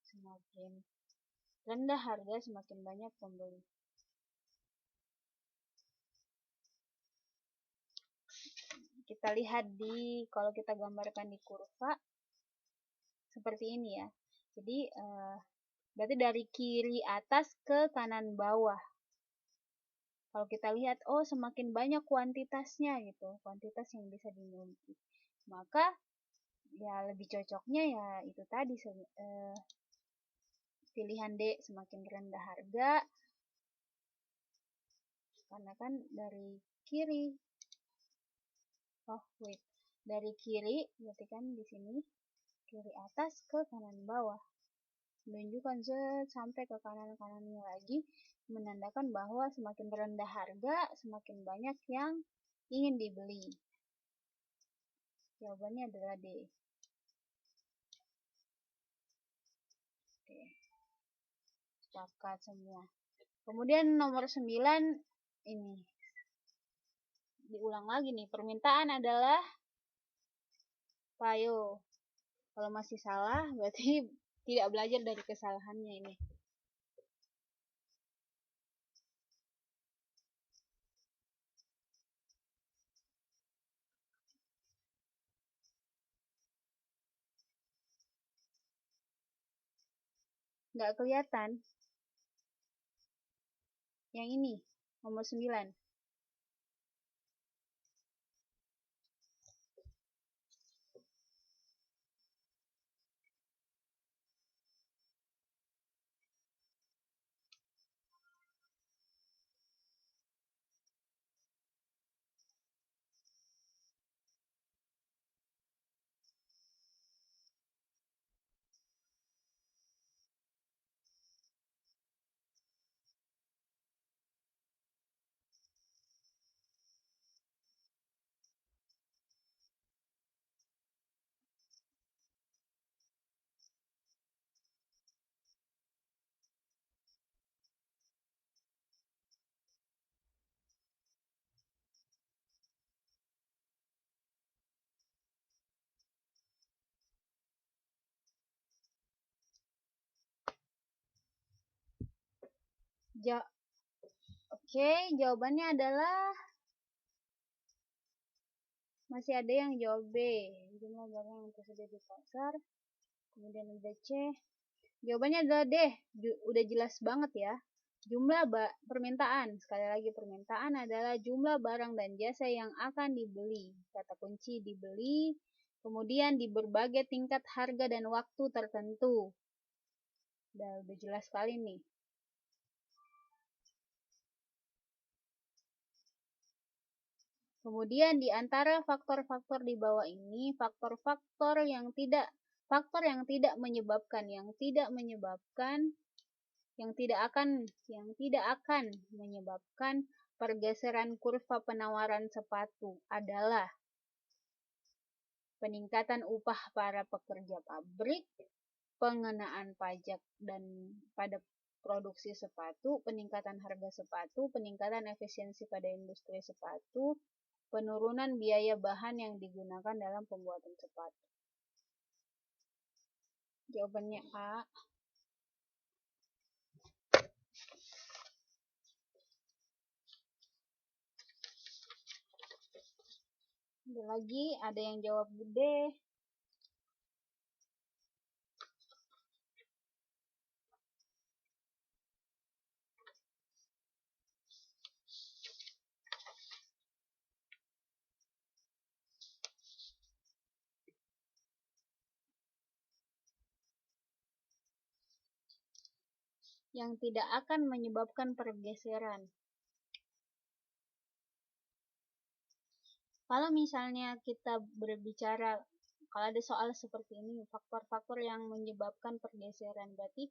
S1: Semakin rendah harga semakin banyak pembeli. Kita lihat kalau kita gambarkan di kurva seperti ini ya. Jadi berarti dari kiri atas ke kanan bawah. Kalau kita lihat, oh semakin banyak kuantitasnya gitu, kuantitas yang bisa dimiliki. Maka ya lebih cocoknya ya itu tadi pilihan D, semakin rendah harga, karena kan dari kiri. Dari kiri berarti kan di sini kiri atas ke kanan bawah. Menunjukkan sampai ke kanan-kanannya lagi, menandakan bahwa semakin rendah harga semakin banyak yang ingin dibeli. Jawabannya adalah D. Oke. Sepakat semua. Kemudian nomor 9 ini. Diulang lagi nih, permintaan adalah payo. Kalau masih salah berarti tidak belajar dari kesalahannya ini. Nggak kelihatan. Yang ini, nomor 9. Oke, jawabannya adalah masih ada yang jawab B. Jumlah barang yang tersedia di pasar. Kemudian ada C. Jawabannya adalah D. Udah jelas banget ya. Permintaan, sekali lagi permintaan adalah jumlah barang dan jasa yang akan dibeli. Kata kunci dibeli, kemudian di berbagai tingkat harga dan waktu tertentu. Udah jelas sekali nih. Kemudian di antara faktor-faktor di bawah ini, faktor yang tidak menyebabkan, yang tidak akan menyebabkan pergeseran kurva penawaran sepatu adalah peningkatan upah para pekerja pabrik, pengenaan pajak dan pada produksi sepatu, peningkatan harga sepatu, peningkatan efisiensi pada industri sepatu, penurunan biaya bahan yang digunakan dalam pembuatan sepatu. Jawabannya A. Ada lagi, ada yang jawab B. Yang tidak akan menyebabkan pergeseran. Kalau misalnya kita berbicara, kalau ada soal seperti ini, faktor-faktor yang menyebabkan pergeseran, berarti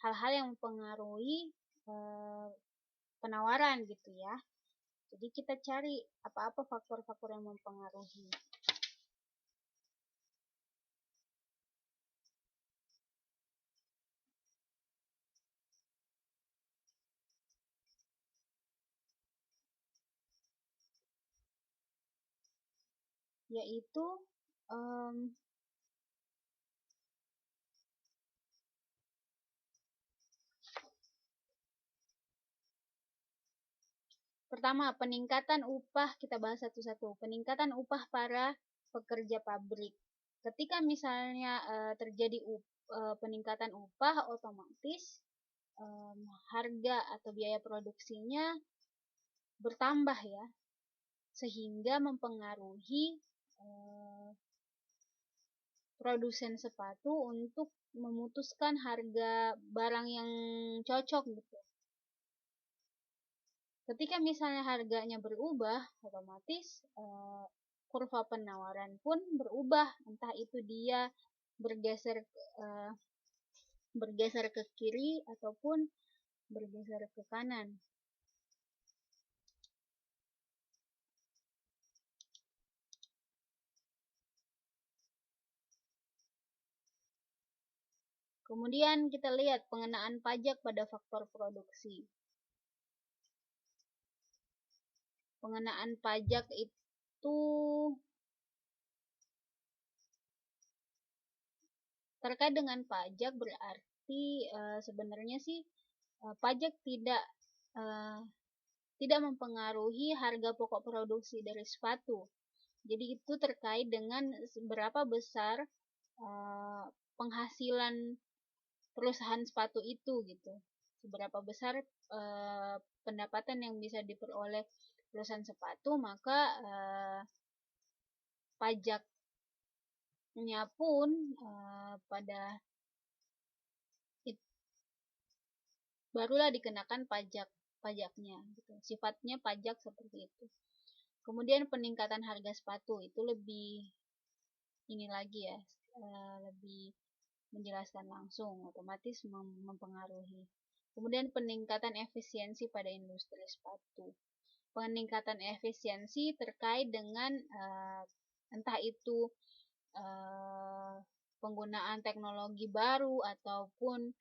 S1: hal-hal yang mempengaruhi penawaran gitu ya. Jadi kita cari apa-apa faktor-faktor yang mempengaruhi. Yaitu pertama, peningkatan upah, kita bahas satu-satu. Peningkatan upah para pekerja pabrik. Ketika misalnya terjadi peningkatan upah, otomatis harga atau biaya produksinya bertambah ya, sehingga mempengaruhi produsen sepatu untuk memutuskan harga barang yang cocok gitu. Ketika misalnya harganya berubah, otomatis kurva penawaran pun berubah, entah itu dia bergeser ke kiri ataupun bergeser ke kanan. Kemudian kita lihat pengenaan pajak pada faktor produksi. Pengenaan pajak itu terkait dengan pajak berarti sebenarnya sih pajak tidak mempengaruhi harga pokok produksi dari sepatu. Jadi itu terkait dengan seberapa besar penghasilan perusahaan sepatu itu gitu. Seberapa besar pendapatan yang bisa diperoleh perusahaan sepatu, maka pajaknya pun barulah dikenakan pajaknya gitu. Sifatnya pajak seperti itu. Kemudian peningkatan harga sepatu itu lebih ini lagi ya, lebih menjelaskan langsung, otomatis mempengaruhi. Kemudian peningkatan efisiensi pada industri sepatu. Peningkatan efisiensi terkait dengan entah itu penggunaan teknologi baru ataupun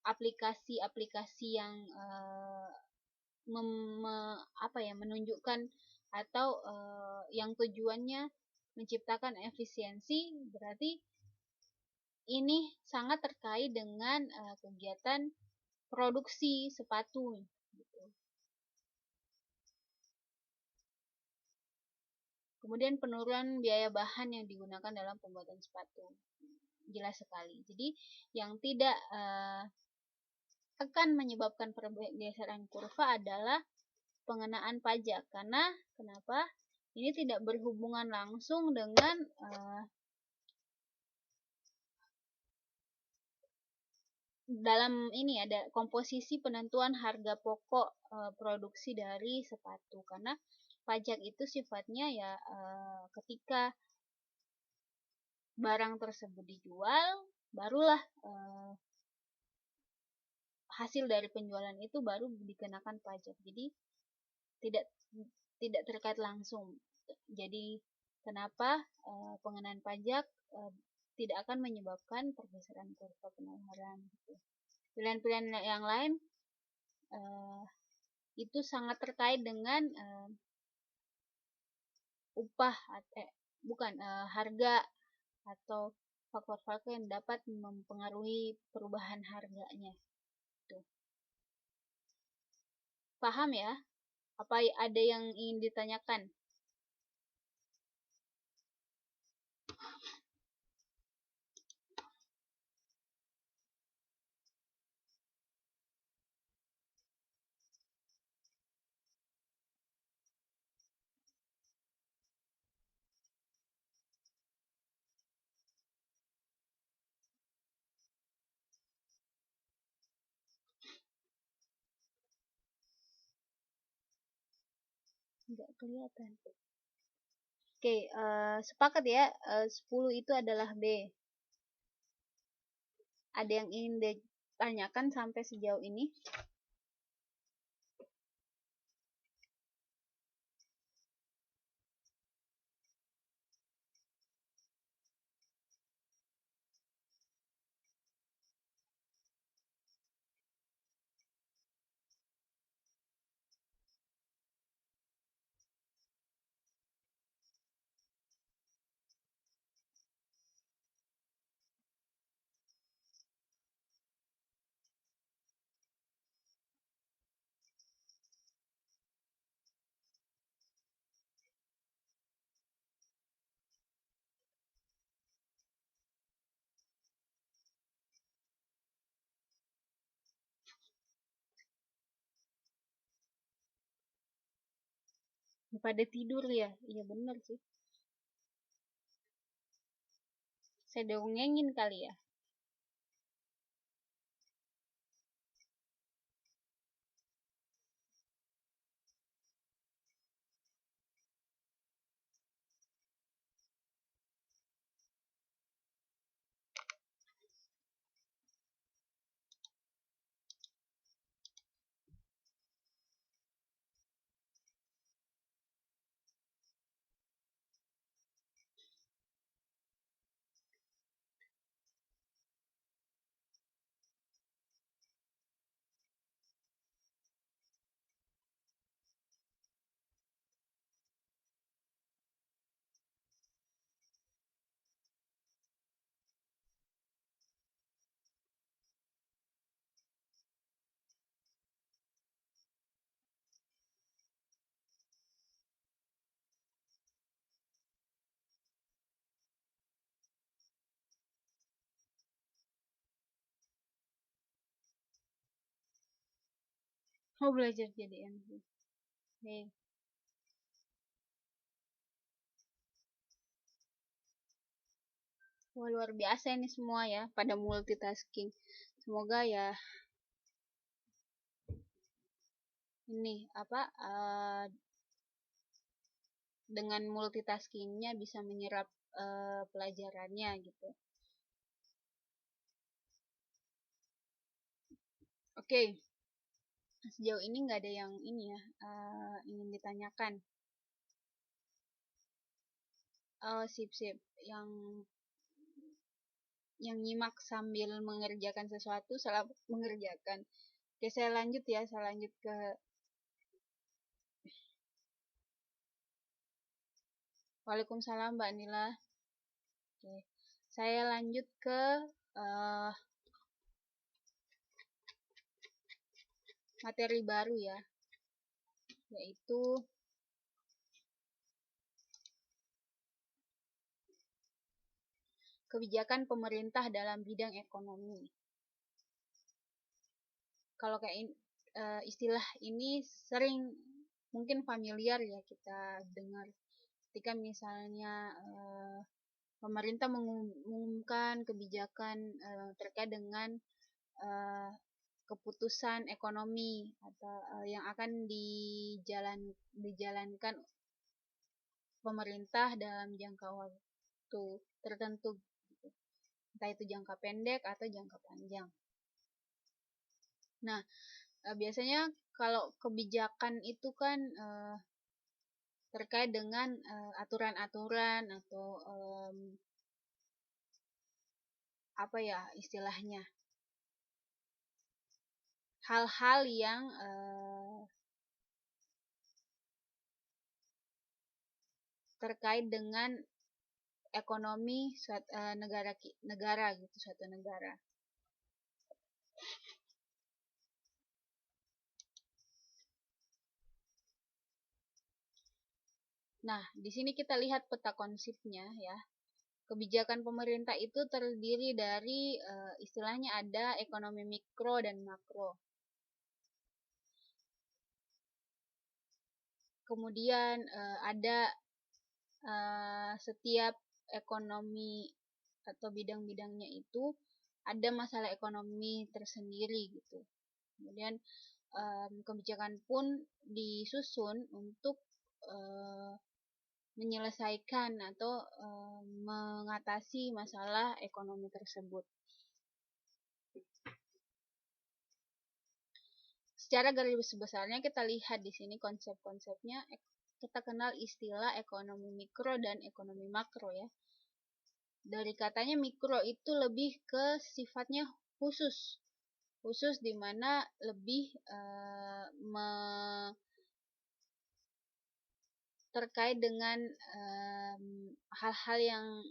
S1: aplikasi-aplikasi yang menunjukkan atau yang tujuannya menciptakan efisiensi, berarti ini sangat terkait dengan kegiatan produksi sepatu gitu. Kemudian penurunan biaya bahan yang digunakan dalam pembuatan sepatu, jelas sekali. Jadi yang tidak akan menyebabkan pergeseran kurva adalah pengenaan pajak. Karena kenapa? Ini tidak berhubungan langsung dengan dalam ini ada komposisi penentuan harga pokok produksi dari sepatu. Karena pajak itu sifatnya ya ketika barang tersebut dijual, barulah hasil dari penjualan itu baru dikenakan pajak. Jadi tidak terkait langsung. Jadi kenapa pengenaan pajak tidak akan menyebabkan pergeseran kurva penularan gitu. Pilihan-pilihan yang lain itu sangat terkait dengan upah harga atau faktor-faktor yang dapat mempengaruhi perubahan harganya. Tuh. Paham ya? Apa ada yang ingin ditanyakan? Enggak kelihatan. Oke, sepakat ya, 10 itu adalah B. Ada yang ingin ditanyakan sampai sejauh ini? Pada tidur ya? Iya bener sih. Saya dongengin kali ya. Mau belajar jadi MC. Oke. Wah, luar biasa ini semua ya, pada multitasking. Semoga ya ini apa dengan multitaskingnya bisa menyerap pelajarannya gitu. Oke. Sejauh ini nggak ada yang ini ya ingin ditanyakan. Sip. Yang nyimak sambil mengerjakan sesuatu, selamat mengerjakan. Oke, saya lanjut ke Waalaikumsalam Mbak Nila. Oke, saya lanjut ke materi baru ya, yaitu kebijakan pemerintah dalam bidang ekonomi. kalau kayak istilah ini sering mungkin familiar ya kita dengar ketika misalnya pemerintah mengumumkan kebijakan terkait dengan keputusan ekonomi atau yang akan dijalankan pemerintah dalam jangka waktu tertentu, gitu. Entah itu jangka pendek atau jangka panjang. Nah, biasanya kalau kebijakan itu kan terkait dengan aturan-aturan atau apa ya istilahnya, hal-hal yang terkait dengan ekonomi negara gitu, suatu negara. Nah, di sini kita lihat peta konsepnya ya. Kebijakan pemerintah itu terdiri dari istilahnya ada ekonomi mikro dan makro. Kemudian ada setiap ekonomi atau bidang-bidangnya itu ada masalah ekonomi tersendiri gitu. Kemudian kebijakan pun disusun untuk menyelesaikan atau mengatasi masalah ekonomi tersebut. Secara garis besarnya kita lihat di sini konsep-konsepnya, kita kenal istilah ekonomi mikro dan ekonomi makro ya. Dari katanya mikro itu lebih ke sifatnya khusus di mana lebih terkait dengan hal-hal yang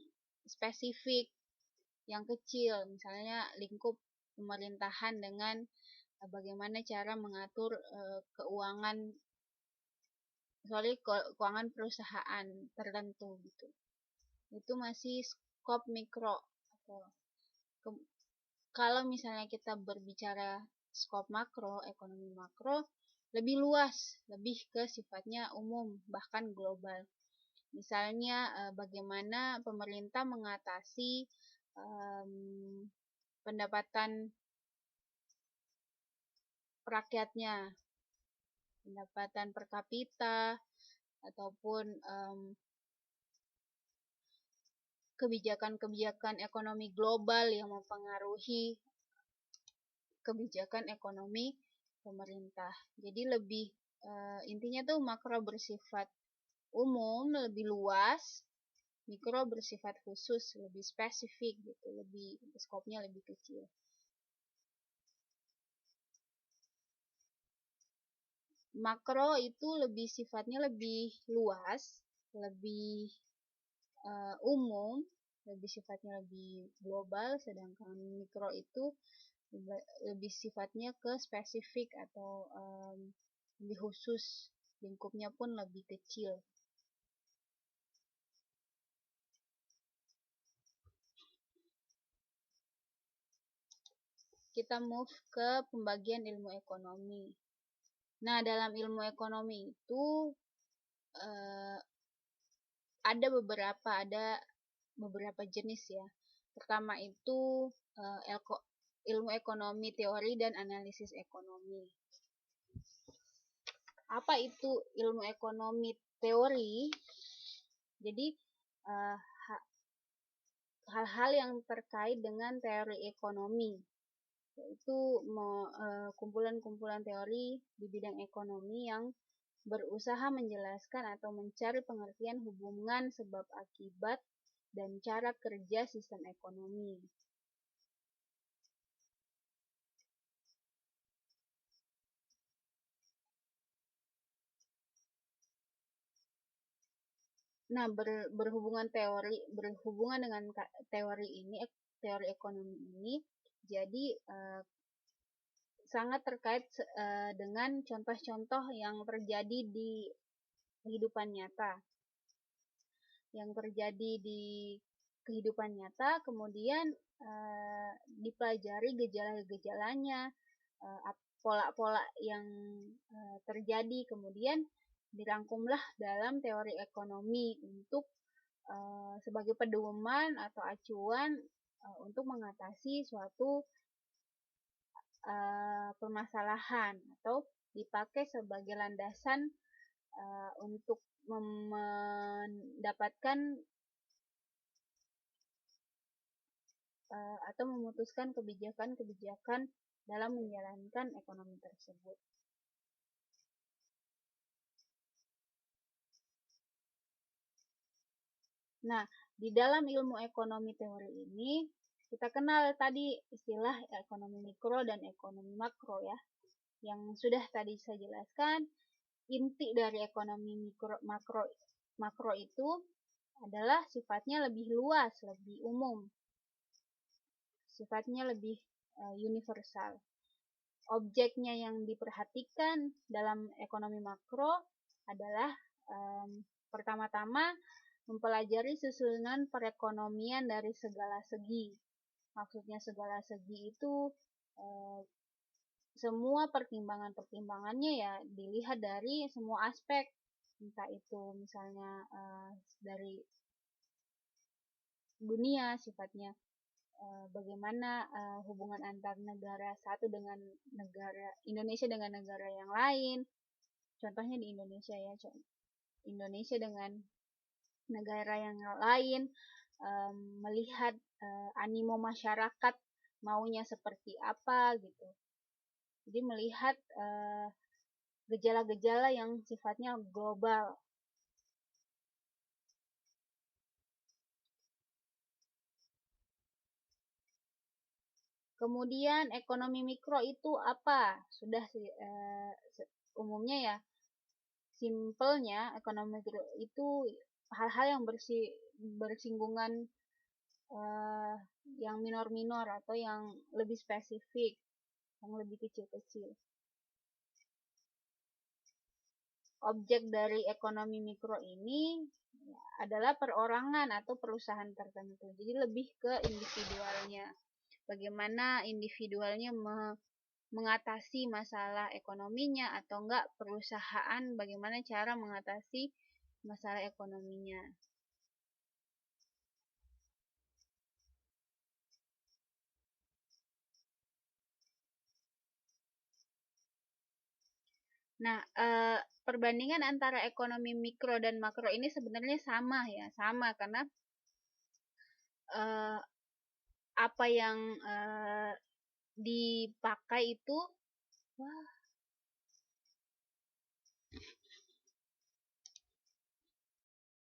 S1: spesifik, yang kecil, misalnya lingkup pemerintahan dengan bagaimana cara mengatur keuangan perusahaan tertentu gitu. Itu masih skop mikro. Kalau misalnya kita berbicara skop makro, ekonomi makro lebih luas, lebih ke sifatnya umum, bahkan global. Misalnya bagaimana pemerintah mengatasi pendapatan rakyatnya, pendapatan per kapita, ataupun kebijakan-kebijakan ekonomi global yang mempengaruhi kebijakan ekonomi pemerintah. Jadi lebih intinya tuh makro bersifat umum, lebih luas, mikro bersifat khusus, lebih spesifik gitu, lebih skopnya lebih kecil. Makro itu lebih sifatnya lebih luas, lebih umum, lebih sifatnya lebih global, sedangkan mikro itu lebih sifatnya ke spesifik atau lebih khusus, lingkupnya pun lebih kecil. Kita move ke pembagian ilmu ekonomi. Nah, dalam ilmu ekonomi itu ada beberapa jenis ya. Pertama itu ilmu ekonomi teori dan analisis ekonomi. Apa itu ilmu ekonomi teori? Jadi hal-hal yang terkait dengan teori ekonomi, yaitu kumpulan-kumpulan teori di bidang ekonomi yang berusaha menjelaskan atau mencari pengertian hubungan sebab akibat dan cara kerja sistem ekonomi. Nah, berhubungan dengan teori ini, teori ekonomi ini, jadi sangat terkait dengan contoh-contoh yang terjadi di kehidupan nyata. Yang terjadi di kehidupan nyata, kemudian dipelajari gejala-gejalanya, pola-pola yang terjadi, kemudian dirangkumlah dalam teori ekonomi untuk sebagai pedoman atau acuan untuk mengatasi suatu permasalahan, atau dipakai sebagai landasan untuk mendapatkan atau memutuskan kebijakan-kebijakan dalam menjalankan ekonomi tersebut. Nah, di dalam ilmu ekonomi teori ini, kita kenal tadi istilah ekonomi mikro dan ekonomi makro ya. Yang sudah tadi saya jelaskan, inti dari ekonomi makro itu adalah sifatnya lebih luas, lebih umum. Sifatnya lebih universal. Objeknya yang diperhatikan dalam ekonomi makro adalah pertama-tama mempelajari susunan perekonomian dari segala segi. Maksudnya segala segi itu semua pertimbangan-pertimbangannya ya dilihat dari semua aspek, entah itu misalnya dari dunia sifatnya, bagaimana hubungan antar negara satu dengan negara Indonesia dengan negara yang lain. Contohnya di Indonesia ya, Indonesia dengan negara yang lain, melihat animo masyarakat maunya seperti apa gitu. Jadi melihat gejala-gejala yang sifatnya global. Kemudian ekonomi mikro itu apa? Sudah umumnya ya, simpelnya ekonomi mikro itu hal-hal yang bersinggungan yang minor-minor atau yang lebih spesifik, yang lebih kecil-kecil. Objek dari ekonomi mikro ini adalah perorangan atau perusahaan tertentu. Jadi lebih ke individualnya. Bagaimana individualnya mengatasi masalah ekonominya, atau enggak perusahaan bagaimana cara mengatasi masalah ekonominya. Nah, perbandingan antara ekonomi mikro dan makro ini sebenarnya sama ya, sama karena apa yang dipakai itu, wah